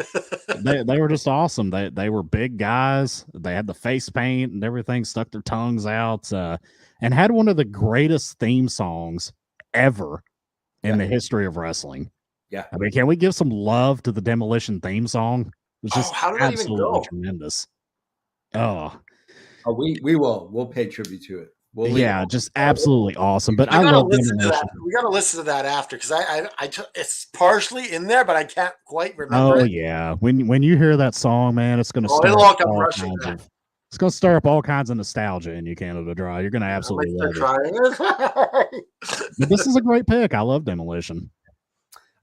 They were just awesome. They were big guys. They had the face paint and everything, stuck their tongues out, and had one of the greatest theme songs ever in the history of wrestling. Yeah. I mean, can we give some love to the Demolition theme song? It's just how did that even absolutely go? tremendous. Oh, we will. We'll pay tribute to it. We'll yeah, just absolutely awesome. But I gotta love listen to Demolition. that. We gotta listen to that after, because it's partially in there, but I can't quite remember. Oh it. yeah, when you hear that song, man, it's gonna it'll stir all up come all rushing kinds back. of. It's gonna stir up all kinds of nostalgia in you, Canada Dry. You're gonna I absolutely might love start it. crying. But this is a great pick. I love Demolition.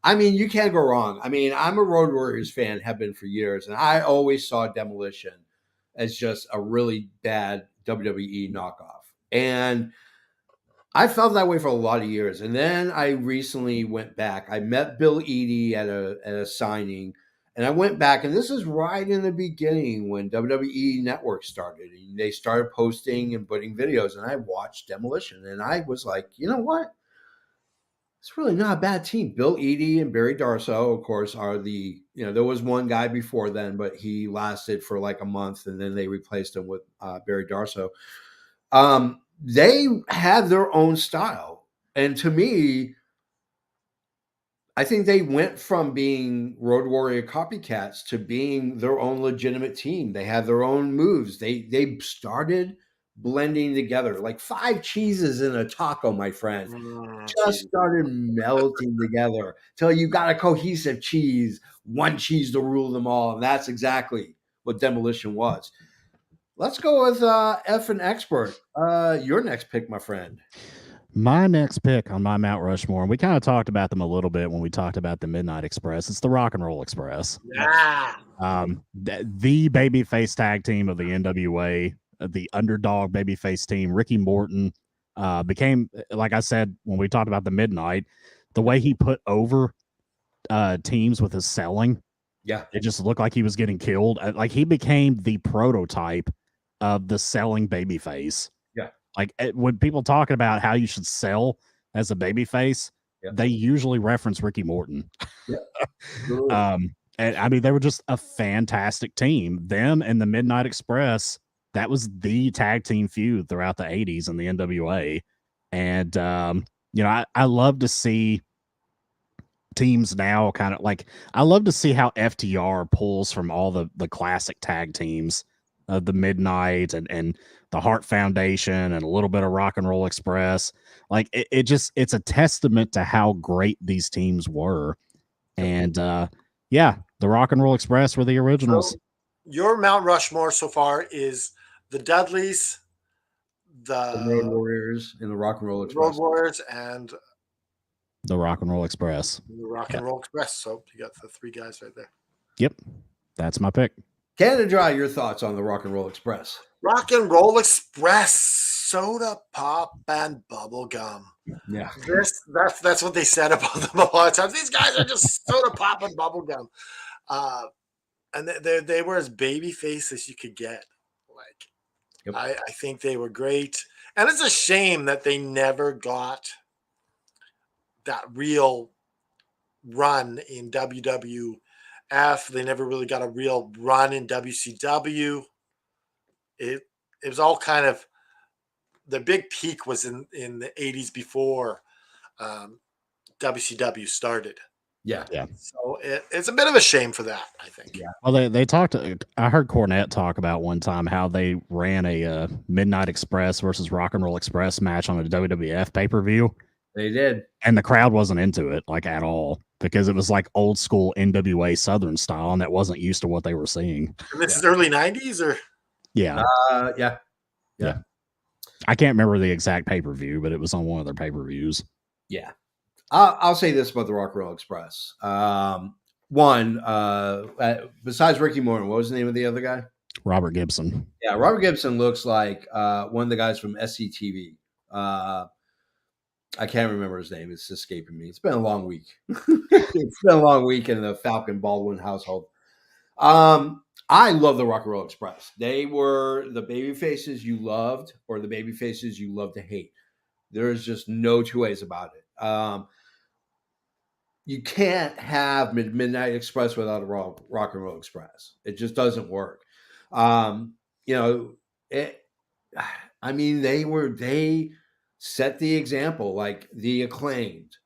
I mean, you can't go wrong. I mean, I'm a Road Warriors fan, have been for years, and I always saw Demolition as just a really bad WWE knockoff. And I felt that way for a lot of years. And then I recently went back. I met Bill Eadie at a signing, and I went back, and this is right in the beginning when WWE Network started. And they started posting and putting videos, and I watched Demolition, and I was like, you know what? It's really not a bad team. Bill Eadie and Barry Darsow, of course, are there was one guy before then, but he lasted for like a month, and then they replaced him with Barry Darsow. They had their own style. And to me, I think they went from being Road Warrior copycats to being their own legitimate team. They had their own moves. They started blending together like 5 cheeses in a taco, my friend. Just started melting together till you got a cohesive cheese, one cheese to rule them all. And that's exactly what Demolition was. Let's go with F and Expert. Your next pick, my friend. My next pick on my Mount Rushmore, and we kind of talked about them a little bit when we talked about the Midnight Express. It's the Rock and Roll Express. Yeah. The babyface tag team of the NWA, the underdog babyface team. Ricky Morton became, like I said when we talked about the Midnight, the way he put over teams with his selling. Yeah, it just looked like he was getting killed. Like he became the prototype of the selling babyface. Yeah. Like when people talk about how you should sell as a babyface, they usually reference Ricky Morton. And I mean, they were just a fantastic team. Them and the Midnight Express, that was the tag team feud throughout the 80s in the NWA. And, I love to see teams now kind of like, I love to see how FTR pulls from all the classic tag teams of the Midnight and the Heart Foundation and a little bit of Rock and Roll Express. Like it's a testament to how great these teams were. And the Rock and Roll Express were the originals. So your Mount Rushmore so far is the Dudleys, the Road Warriors, and the Rock and Roll Express. Road Warriors, and the Rock and Roll Express. The Rock and Roll Express. So you got the 3 guys right there. Yep. That's my pick. Canada Dry, your thoughts on the Rock and Roll Express? Rock and Roll Express, soda pop and bubble gum. Yeah. That's what they said about them a lot of times. These guys are just soda pop and bubble gum. And they were as babyface as you could get. Like, I think they were great. And it's a shame that they never got that real run in WWF They never really got a real run in WCW. It was all kind of, the big peak was in the 80s before WCW started. Yeah. So it's a bit of a shame for that, I think. Yeah. Well, they talked. I heard Cornette talk about one time how they ran a Midnight Express versus Rock and Roll Express match on a WWF pay-per-view, They did. and the crowd wasn't into it like at all because it was like old school NWA Southern style, and that wasn't used to what they were seeing. And this is early 90s, or Yeah, Yeah. I can't remember the exact pay-per-view, but it was on one of their pay-per-views. Yeah. I'll say this about the Rock and Roll Express. One, besides Ricky Morton, what was the name of the other guy? Robert Gibson. Yeah, Robert Gibson looks like one of the guys from SCTV. I can't remember his name. It's escaping me. It's been a long week. It's been a long week in the Falcon Baldwin household. I love the Rock and Roll Express. They were the baby faces you loved or the baby faces you love to hate. There's just no two ways about it. You can't have Midnight Express without a Rock and Roll Express. It just doesn't work. They set the example, like the Acclaimed,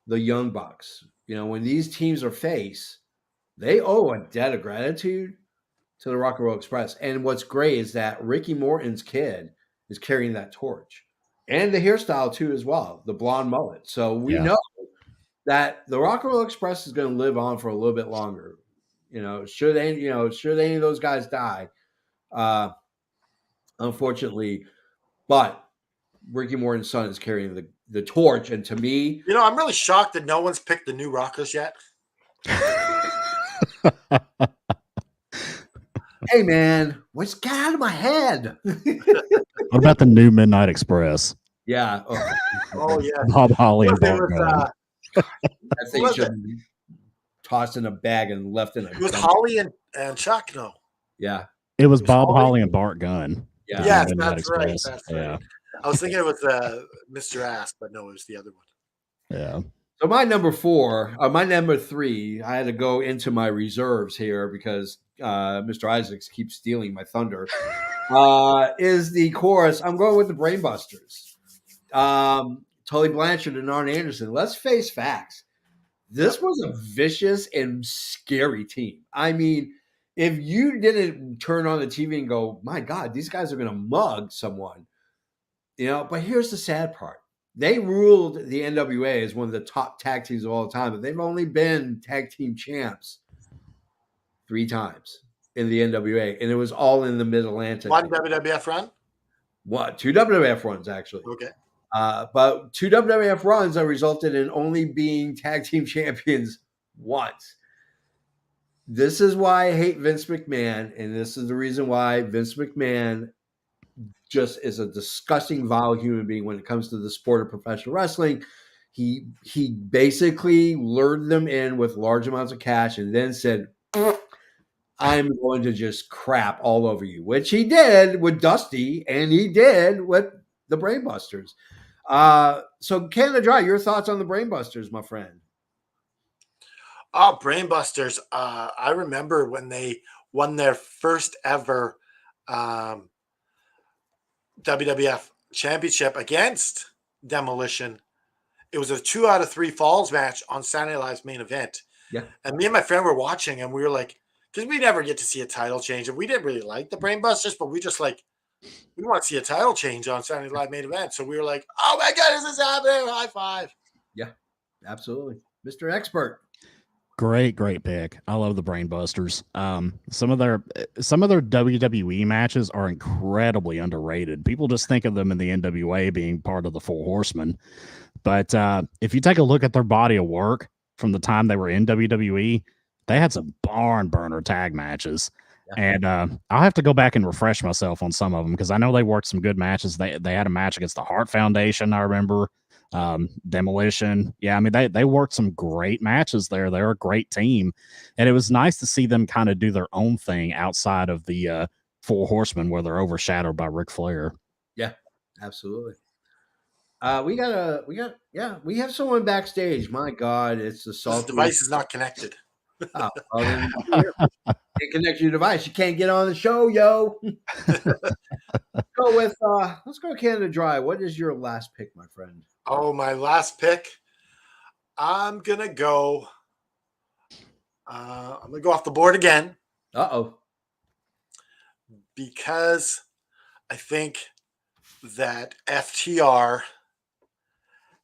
the Young Bucks. When these teams are face, they owe a debt of gratitude to the Rock and Roll Express. And what's great is that Ricky Morton's kid is carrying that torch, and the hairstyle too as well, the blonde mullet. So we know that the Rock and Roll Express is going to live on for a little bit longer. Should any of those guys die, unfortunately, but Ricky Morton's son is carrying the torch. And to me, I'm really shocked that no one's picked the New Rockers yet. Hey man, get out of my head. What about the new Midnight Express? Yeah. Oh yeah. Bob Holly and There Bart was, Gunn. That thing should be tossed in a bag and left in a it was dump. Holly and Chuck. No. Yeah. It was It was Bob Holly? Holly and Bart Gunn. Yeah. The Yes, Midnight that's right. Express. That's right. I was thinking it was Mr. Ass, but no, it was the other one. Yeah. So my number 3, I had to go into my reserves here because Mr. Isaacs keeps stealing my thunder. Is the chorus? I'm going with the Brainbusters. Tully Blanchard and Arn Anderson. Let's face facts. This was a vicious and scary team. I mean, if you didn't turn on the TV and go, my God, these guys are going to mug someone, but here's the sad part. They ruled the NWA as one of the top tag teams of all time, but they've only been tag team champs 3 times in the NWA, and it was all in the Mid-Atlantic. One WWF run? 2 WWF runs, actually. Okay. But 2 WWF runs that resulted in only being tag team champions once. This is why I hate Vince McMahon, and this is the reason why Vince McMahon just is a disgusting, vile human being when it comes to the sport of professional wrestling. He basically lured them in with large amounts of cash and then said, I'm going to just crap all over you, which he did with Dusty, and he did with the Brainbusters. So Canada Dry, your thoughts on the Brainbusters, my friend? Oh, Brainbusters. I remember when they won their first ever WWF championship against Demolition. It was a 2 out of 3 falls match on Saturday Night Live's main event. Yeah. And me and my friend were watching, and we were like, because we never get to see a title change, and we didn't really like the Brainbusters, but we just we want to see a title change on Saturday Night Live main event. So we were like, oh my God, this is happening. High five. Yeah, absolutely. Mr. Expert. Great pick. I love the Brainbusters. Some of their WWE matches are incredibly underrated. People just think of them in the NWA being part of the Four Horsemen. But if you take a look at their body of work from the time they were in WWE, they had some barn burner tag matches. Yeah. And I'll have to go back and refresh myself on some of them because I know they worked some good matches. They had a match against the Hart Foundation, I remember. Demolition. Yeah, I mean, they worked some great matches there. They're a great team. And it was nice to see them kind of do their own thing outside of the Four Horsemen where they're overshadowed by Ric Flair. Yeah, absolutely. We have someone backstage. My God, it's the This device is not connected. Oh, well, then can't connect your device. You can't get on the show, yo. Go with let's go Canada Dry. What is your last pick, my friend? Oh, my last pick. I'm gonna go. I'm gonna go off the board again Uh-oh. because I think that FTR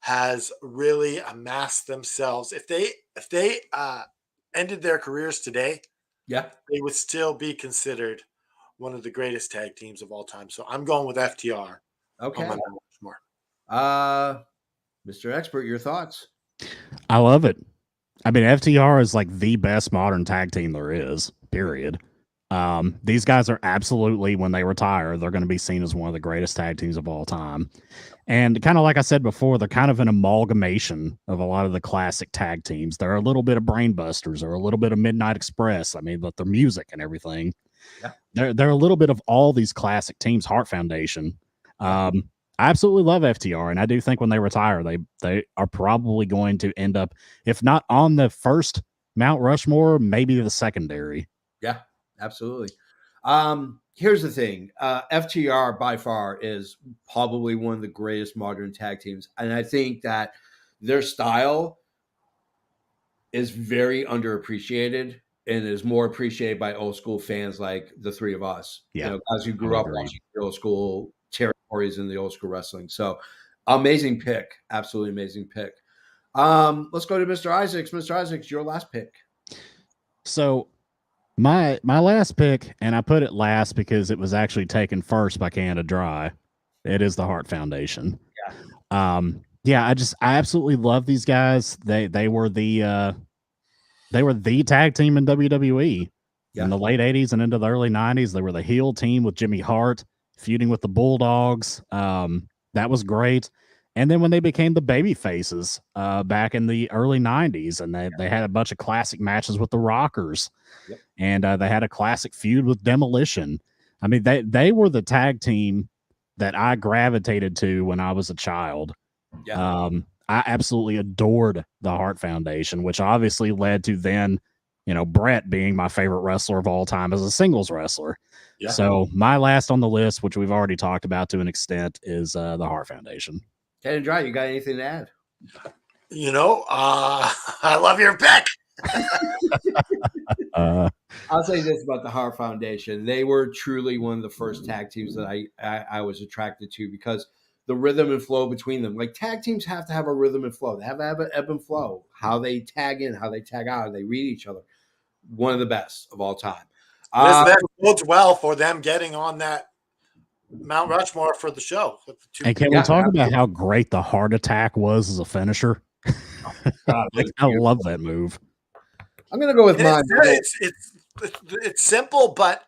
has really amassed themselves. If they ended their careers today, Yeah. they would still be considered one of the greatest tag teams of all time. So I'm going with FTR. Okay. On my Mount Rushmore. Mr. Expert, your thoughts? I love it. I mean, FTR is like the best modern tag team there is, period. These guys are absolutely, when they retire, they're going to be seen as one of the greatest tag teams of all time. And kind of like I said before, they're kind of an amalgamation of a lot of the classic tag teams. They're a little bit of Brainbusters or a little bit of Midnight Express. I mean, but their music and everything. Yeah. They're a little bit of all these classic teams, Heart Foundation. I absolutely love FTR, and I do think when they retire, they are probably going to end up, if not on the first Mount Rushmore, maybe the secondary. Yeah, absolutely. Here's the thing. FTR by far is probably one of the greatest modern tag teams. And I think that their style is very underappreciated and is more appreciated by old school fans like the three of us. Yeah. You know, as you grew up watching the old school territories in the old school wrestling. So amazing pick. Absolutely amazing pick. Let's go to Mr. Isaacs. Mr. Isaacs, your last pick. So my last pick, and I put it last because it was actually taken first by Canada Dry. It is the Heart Foundation. Yeah. I absolutely love these guys. They were the tag team in WWE in the late 80s and into the early 90s. They were the heel team with Jimmy Hart feuding with the Bulldogs. That was great. And then when they became the baby faces back in the early 90s, and they had a bunch of classic matches with the Rockers. Yep. And they had a classic feud with Demolition. I mean, they were the tag team that I gravitated to when I was a child. Yeah. I absolutely adored the Heart Foundation, which obviously led to then, Brett being my favorite wrestler of all time as a singles wrestler. Yeah. So my last on the list, which we've already talked about to an extent, is the Heart Foundation. Canada Dry, you got anything to add? I love your pick. I'll say this about the Heart Foundation. They were truly one of the first tag teams that I was attracted to because the rhythm and flow between them. Like tag teams have to have a rhythm and flow. They have to have an ebb and flow. How they tag in, how they tag out, how they read each other. One of the best of all time. This bodes well for them getting on that Mount Rushmore for the show. And can we talk about how great the Heart Attack was as a finisher? God, I love that move. I'm going to go with mine. It's simple but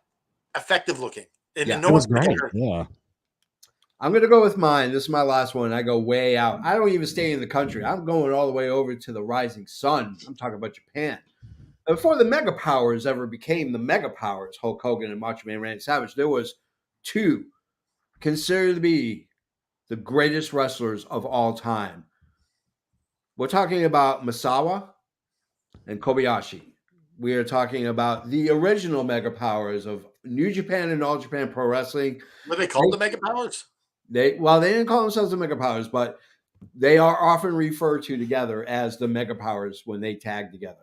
effective looking. And it was great. Yeah. I'm going to go with mine. This is my last one. I go way out. I don't even stay in the country. I'm going all the way over to the rising sun. I'm talking about Japan. Before the Mega Powers ever became the Mega Powers, Hulk Hogan and Macho Man Randy Savage, there was two considered to be the greatest wrestlers of all time. We're talking about Misawa and Kobayashi. We are talking about the original Mega Powers of New Japan and All Japan Pro Wrestling. Were they called the Mega Powers? They didn't call themselves the Mega Powers, but they are often referred to together as the Mega Powers when they tag together.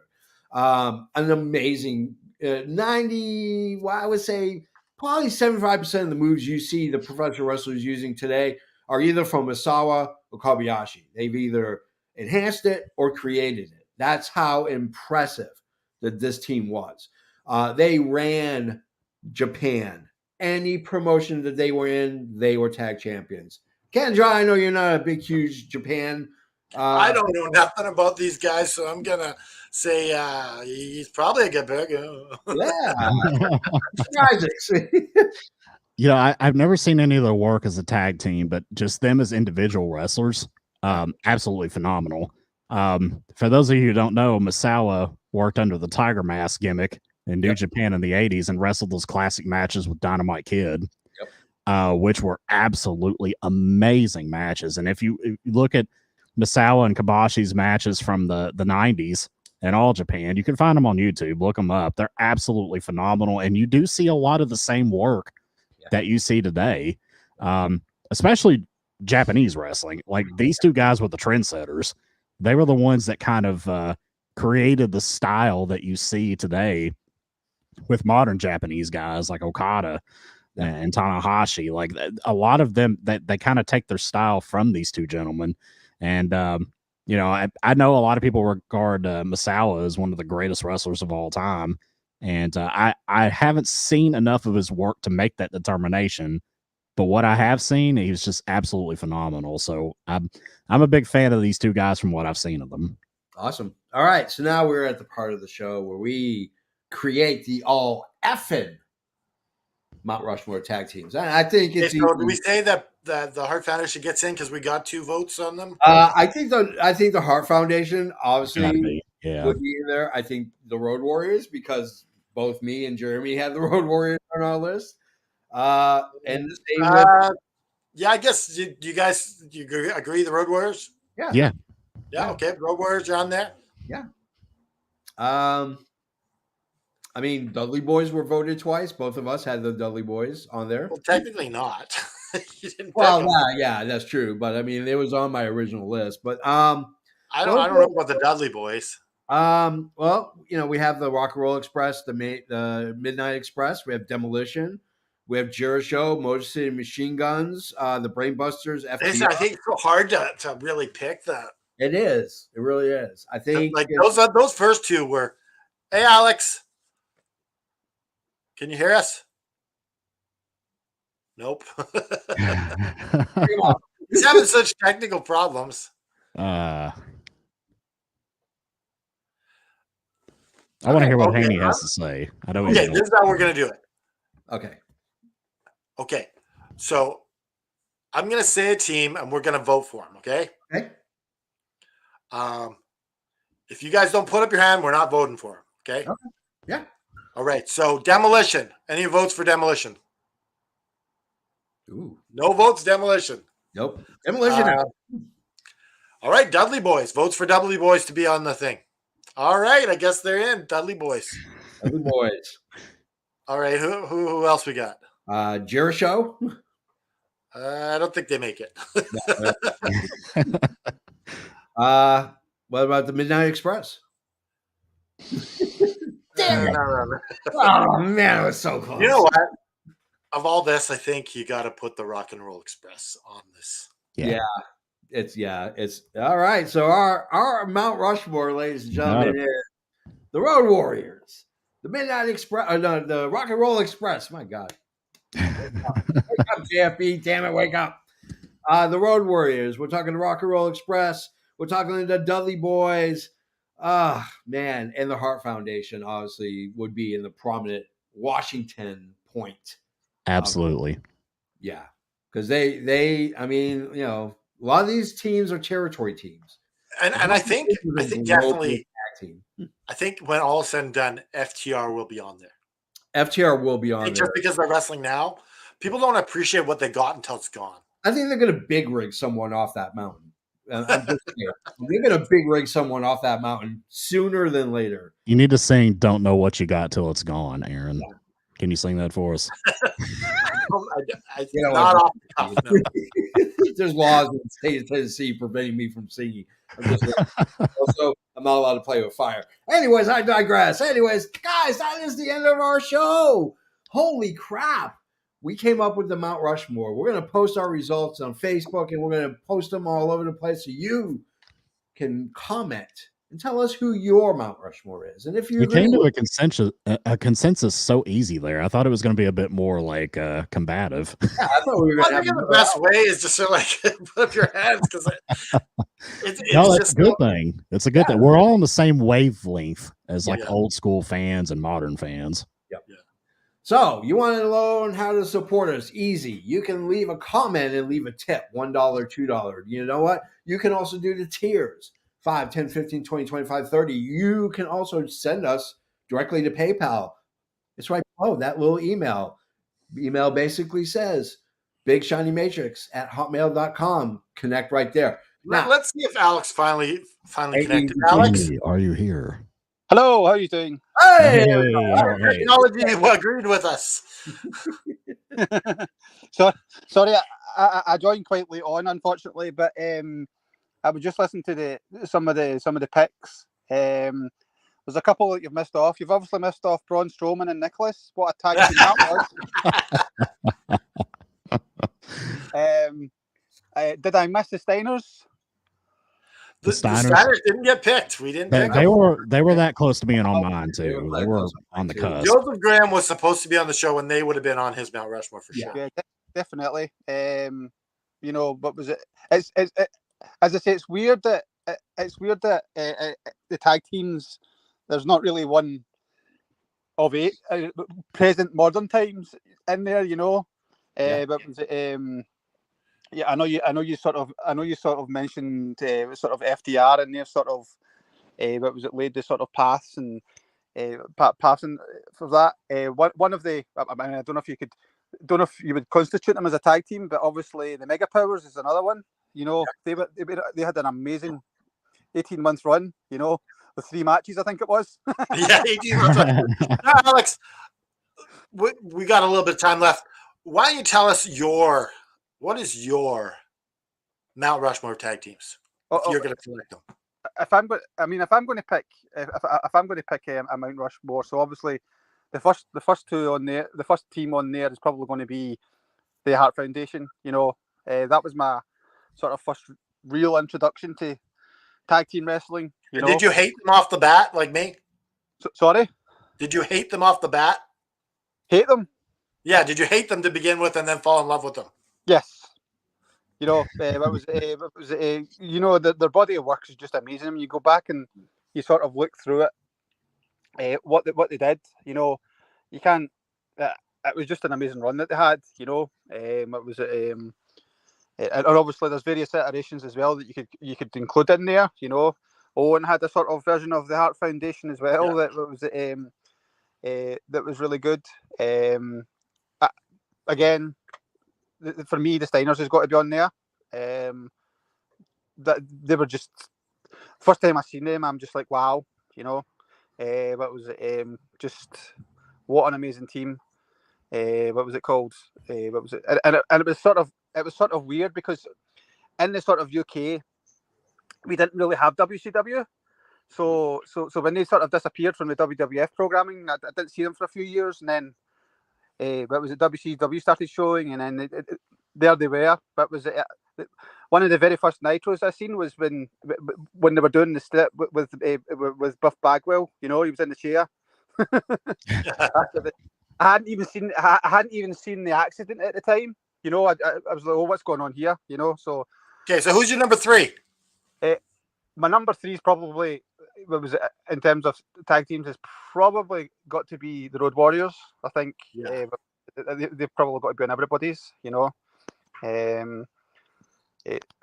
An amazing 90, well, I would say probably 75% of the moves you see the professional wrestlers using today are either from Misawa or Kobayashi. They've either enhanced it or created it. That's how impressive that this team was. They ran Japan. Any promotion that they were in, they were tag champions. Canada Dry, I know you're not a big, huge Japan. I don't know nothing about these guys, so I'm going to say he's probably a good pick. Yeah. Isaacs. I've never seen any of their work as a tag team, but just them as individual wrestlers, absolutely phenomenal. For those of you who don't know, Misawa worked under the Tiger Mask gimmick in New Japan in the 80s and wrestled those classic matches with Dynamite Kid, which were absolutely amazing matches. And if you look at Misawa and Kobashi's matches from the 90s, in all Japan. You can find them on YouTube. Look them up. They're absolutely phenomenal. And you do see a lot of the same work that you see today, especially Japanese wrestling. Like these two guys were the trendsetters. They were the ones that kind of created the style that you see today with modern Japanese guys like Okada and Tanahashi. Like a lot of them, that they kind of take their style from these two gentlemen. And, you know, I know a lot of people regard Misawa as one of the greatest wrestlers of all time. And I haven't seen enough of his work to make that determination. But what I have seen, he was just absolutely phenomenal. So I'm a big fan of these two guys from what I've seen of them. Awesome. All right. So now we're at the part of the show where we create the all effing Mount Rushmore tag teams. I think it's. So do we say that the Hart Foundation gets in because we got 2 votes on them? I think the Hart Foundation obviously would be in there. I think the Road Warriors, because both me and Jeremy had the Road Warriors on our list. And the same with, yeah, I guess you guys agree the Road Warriors? Yeah. Okay. Road Warriors are on there. Yeah. I mean, Dudley Boys were voted twice. Both of us had the Dudley Boys on there. Well, technically not. Well, yeah, that's true. But I mean, it was on my original list. But I don't know about the Dudley Boys. Well, you know, we have the Rock and Roll Express, the Midnight Express. We have Demolition. We have Jericho, Motor City Machine Guns, the Brainbusters. FTR. I think it's so hard to really pick that. It is. It really is. I think like those first 2 were. Hey, Alex, can you hear us? Nope. He's having such technical problems. I want to hear what Haney has to say. I don't. Okay, this is how we're gonna do it. Okay. So I'm gonna say a team, and we're gonna vote for them. Okay. Okay. If you guys don't put up your hand, we're not voting for them. Okay. Yeah. All right. So Demolition. Any votes for Demolition? Ooh. No votes. Demolition. Nope. Demolition. All right. Dudley Boys. Votes for Dudley Boys to be on the thing. All right. I guess they're in. Dudley Boys. Dudley Boys. All right. Who else we got? Jericho. I don't think they make it. What about the Midnight Express? Damn it. No. Oh man, it was so close. You know what? Of all this, I think you got to put the Rock and Roll Express on this. Yeah. It's all right. So our Mount Rushmore, ladies and gentlemen, is the Road Warriors, the Midnight Express, the Rock and Roll Express. My God, wake up, JFB! Damn it, wake up! The Road Warriors. We're talking the Rock and Roll Express. We're talking the Dudley Boys. Man, and the Hart Foundation obviously would be in the prominent Washington point. Absolutely. Yeah, because they, I mean, you know, a lot of these teams are territory teams, and I think definitely, I think when all is said and done, FTR will be on there. FTR will be on there just because they're wrestling now. People don't appreciate what they got until it's gone. I think they're going to big rig someone off that mountain. I'm just they're going to big rig someone off that mountain sooner than later. You need to sing "Don't Know What You Got Till It's Gone," Aaron. Yeah. Can you sing that for us? Not off the cuff, no. There's laws in the state of Tennessee preventing me from singing. Also, I'm not allowed to play with fire. Anyways, I digress. Anyways, guys, that is the end of our show. Holy crap. We came up with the Mount Rushmore. We're going to post our results on Facebook, and we're going to post them all over the place so you can comment and tell us who your Mount Rushmore is. And if you came to a consensus so easy there, I thought it was going to be a bit more like combative. Yeah, I thought we were going to have the best way is just to like put up your hands because it's no, that's a good thing. It's a good thing. We're all on the same wavelength as old school fans and modern fans. Yep. Yeah. So you want to learn how to support us? Easy. You can leave a comment and leave a tip, $1, $2. You know what? You can also do the tiers. 5, 10, 15, 20, 25, 30. You can also send us directly to PayPal. It's right below that little email. Email basically says bigshinymatrix@hotmail.com. Connect right there. Now, let's see if Alex finally connected. Alex, are you here? Hello, how are you doing? Hey, Hey, our hey. technology agreed with us. So, sorry, I joined quite late on, unfortunately, but I was just listening to some of the picks. There's a couple that you've missed off. You've obviously missed off Braun Strowman and Nicholas. What a tag team that was. Did I miss the Steiners? The Steiners didn't get picked. We didn't pick They them. were that close to being on mine too. They were on the cusp. Joseph Graham was supposed to be on the show, and they would have been on his Mount Rushmore for sure. Yeah, definitely. You know, what was it? It's as I say, it's weird that the tag teams. There's not really one of eight present modern times in there. You know, but was it, yeah, I know you sort of mentioned sort of FDR in there, sort of what was it, laid the sort of paths and passing for that. One of the, I mean, I don't know if you would constitute them as a tag team, but obviously the Mega Powers is another one. You know, they had an amazing 18-month run. You know, with 3 matches, I think it was. Yeah, 18 months. Now, Alex, we got a little bit of time left. Why don't you tell us what is your Mount Rushmore tag teams? If you're going to select them. If I'm going to pick, if I'm going to pick a Mount Rushmore, so obviously the first two on there, the first team on there is probably going to be the Hart Foundation. You know, that was my sort of first real introduction to tag team wrestling. You know, did you hate them off the bat like me? Sorry? Did you hate them off the bat? Hate them? Yeah. Did you hate them to begin with and then fall in love with them? Yes. You know, you know, their body of work is just amazing. When you go back and you sort of look through it, what they did, you know, you can't. It was just an amazing run that they had. You know, it was and obviously there's various iterations as well that you could include in there. You know, Owen had a sort of version of the Hart Foundation as well that was really good. Again, for me, the Steiners has got to be on there. That they were just first time I seen them, I'm just like, wow, you know. What was it? Just what an amazing team. What was it called? What was it? And it was sort of weird because in the sort of UK, we didn't really have WCW. So when they sort of disappeared from the WWF programming, I didn't see them for a few years, and then what was it? WCW started showing, and then there they were. But was it one of the very first Nitros I seen was when they were doing the strip with Buff Bagwell. You know, he was in the chair. I hadn't even seen the accident at the time. You know, I was like, oh, what's going on here? You know, so okay. So who's your number 3? My number 3 is probably, what was it, in terms of tag teams, has probably got to be the Road Warriors. I think they've probably got to be on everybody's. You know,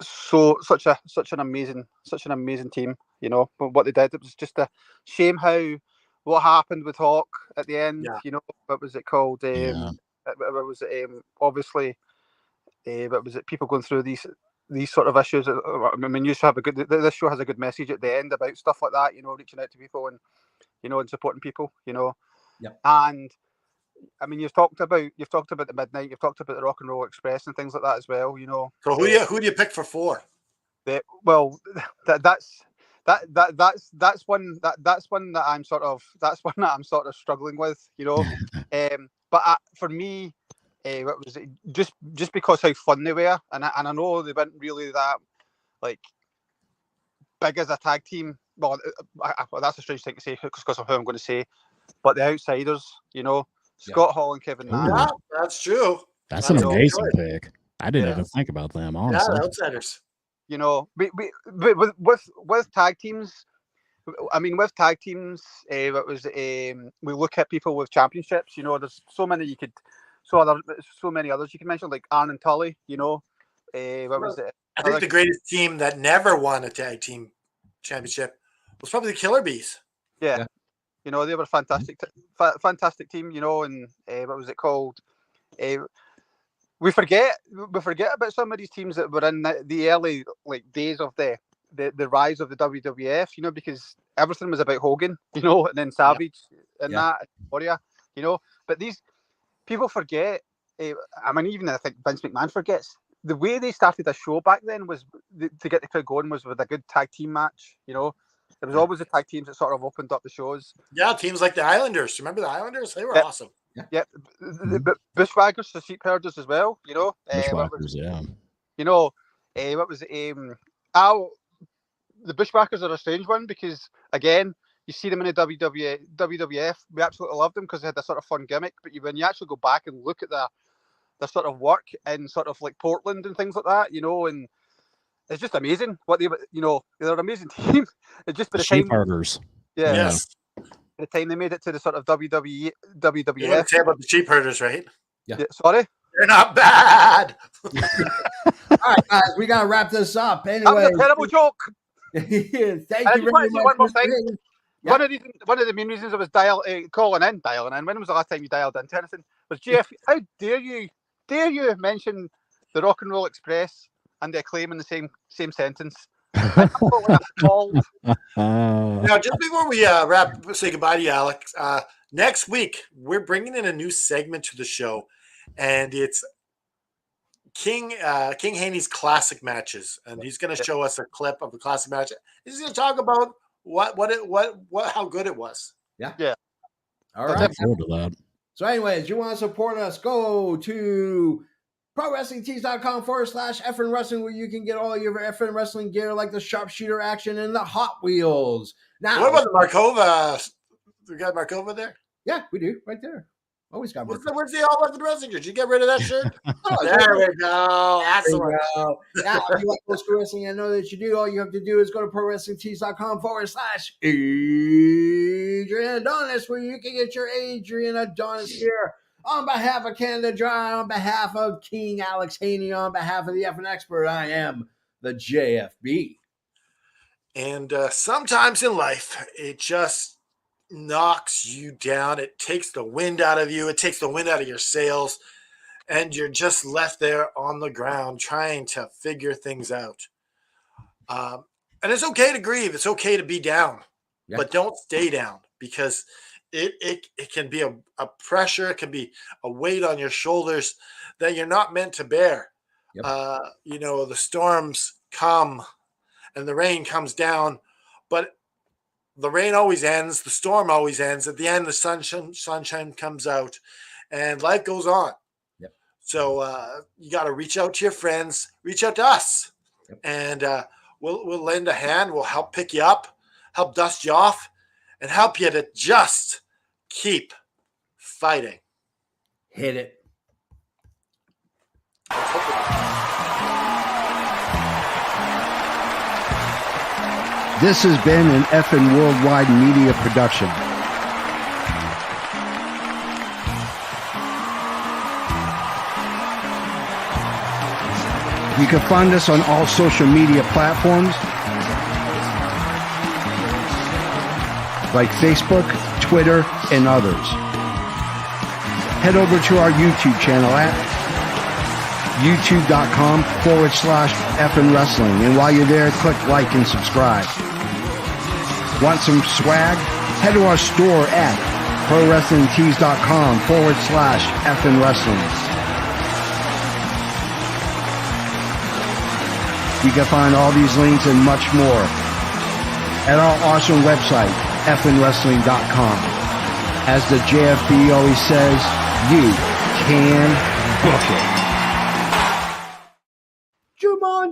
so such an amazing team. You know, but what they did, it was just a shame what happened with Hawk at the end. You know, what was it called? What was it? Obviously, what was it? People going through these sort of issues. I mean, you should have this show has a good message at the end about stuff like that. You know, reaching out to people and, you know, and supporting people. You know, and I mean, you've talked about the Midnight, you've talked about the Rock and Roll Express and things like that as well. You know, so who do you pick for 4? Well, that's one that I'm sort of struggling with. You know, but for me. What was it? Just because how fun they were, and I know they weren't really that like big as a tag team. Well, that's a strange thing to say because of who I'm going to say, but the Outsiders, you know, Scott Hall and Kevin Nash. Yeah, that's true. That's an amazing pick. I didn't even think about them, honestly. Yeah, the Outsiders. You know, with tag teams. I mean, with tag teams, we look at people with championships. You know, there's so many so many others you can mention, like Arn and Tully. You know, what was it? I think the greatest team that never won a tag team championship was probably the Killer Bees. Yeah. You know, they were a fantastic team. You know, and what was it called? We forget about some of these teams that were in the early days of the rise of the WWF. You know, because everything was about Hogan, you know, and then Savage and that Warrior, you know. But these people forget. I mean, even I think Vince McMahon forgets the way they started a show back then was to get the crowd going was with a good tag team match. You know, there was always the tag teams that sort of opened up the shows. Yeah, teams like the Islanders. Remember the Islanders? They were awesome. Yeah, the Bushwhackers, the sheep herders as well. You know, Bushwhackers, You know, what was the Bushwhackers are a strange one because again, you see them in the WWF. We absolutely loved them because they had a sort of fun gimmick. But when you actually go back and look at their sort of work in sort of like Portland and things like that, you know, and it's just amazing what they're an amazing team. It's just by the sheep time, herders. yeah. Yes. By the time they made it to the sort of WWF. You want to say about the sheep herders, right? Yeah. Sorry. They're not bad. All right, guys, we gotta wrap this up. Anyway, That was a terrible joke. Thank you very much. One more thing. Yeah. One of the main reasons I was calling in. When was the last time you dialed into anything? Was Jeff? How dare you mention the Rock and Roll Express and the Acclaim in the same sentence? Now, just before we say goodbye to you, Alex, next week we're bringing in a new segment to the show, and it's King Haney's classic matches, and he's going to show us a clip of a classic match. He's going to talk about how good it was. Yeah. I All right. look forward to that. So, anyways, you want to support us? Go to ProWrestlingTees.com/effing wrestling, where you can get all your effing wrestling gear like the sharpshooter action and the Hot Wheels. Now, What about the Markova? We got Markova there? Yeah, we do right there. Always got Where's the All Left Wrestling? Did you get rid of that shirt? Oh, there we go. That's the one. Now, if you like old school wrestling, I know that you do. All you have to do is go to ProWrestlingTees.com/Adrian Adonis, where you can get your Adrian Adonis gear on behalf of Canada Dry, on behalf of King Alex Haney, on behalf of the Effing Expert. I am the JFB. And sometimes in life, it just knocks you down. It takes the wind out of you. It takes the wind out of your sails. And you're just left there on the ground trying to figure things out. And it's okay to grieve. It's okay to be down. Yeah. But don't stay down, because it can be a pressure. It can be a weight on your shoulders that you're not meant to bear. Yep. The storms come and the rain comes down, but the rain always ends. The storm always ends. At the end, the sunshine comes out, and life goes on. Yep. So you got to reach out to your friends, reach out to us, and we'll lend a hand. We'll help pick you up, help dust you off, and help you to just keep fighting. Hit it. This has been an effing worldwide media production. You can find us on all social media platforms like Facebook, Twitter, and others. Head over to our YouTube channel at youtube.com/effing wrestling. And while you're there, click like and subscribe. Want some swag? Head to our store at ProWrestlingTees.com/effing wrestling. You can find all these links and much more at our awesome website, effingwrestling.com. As the JFB always says, you can book it.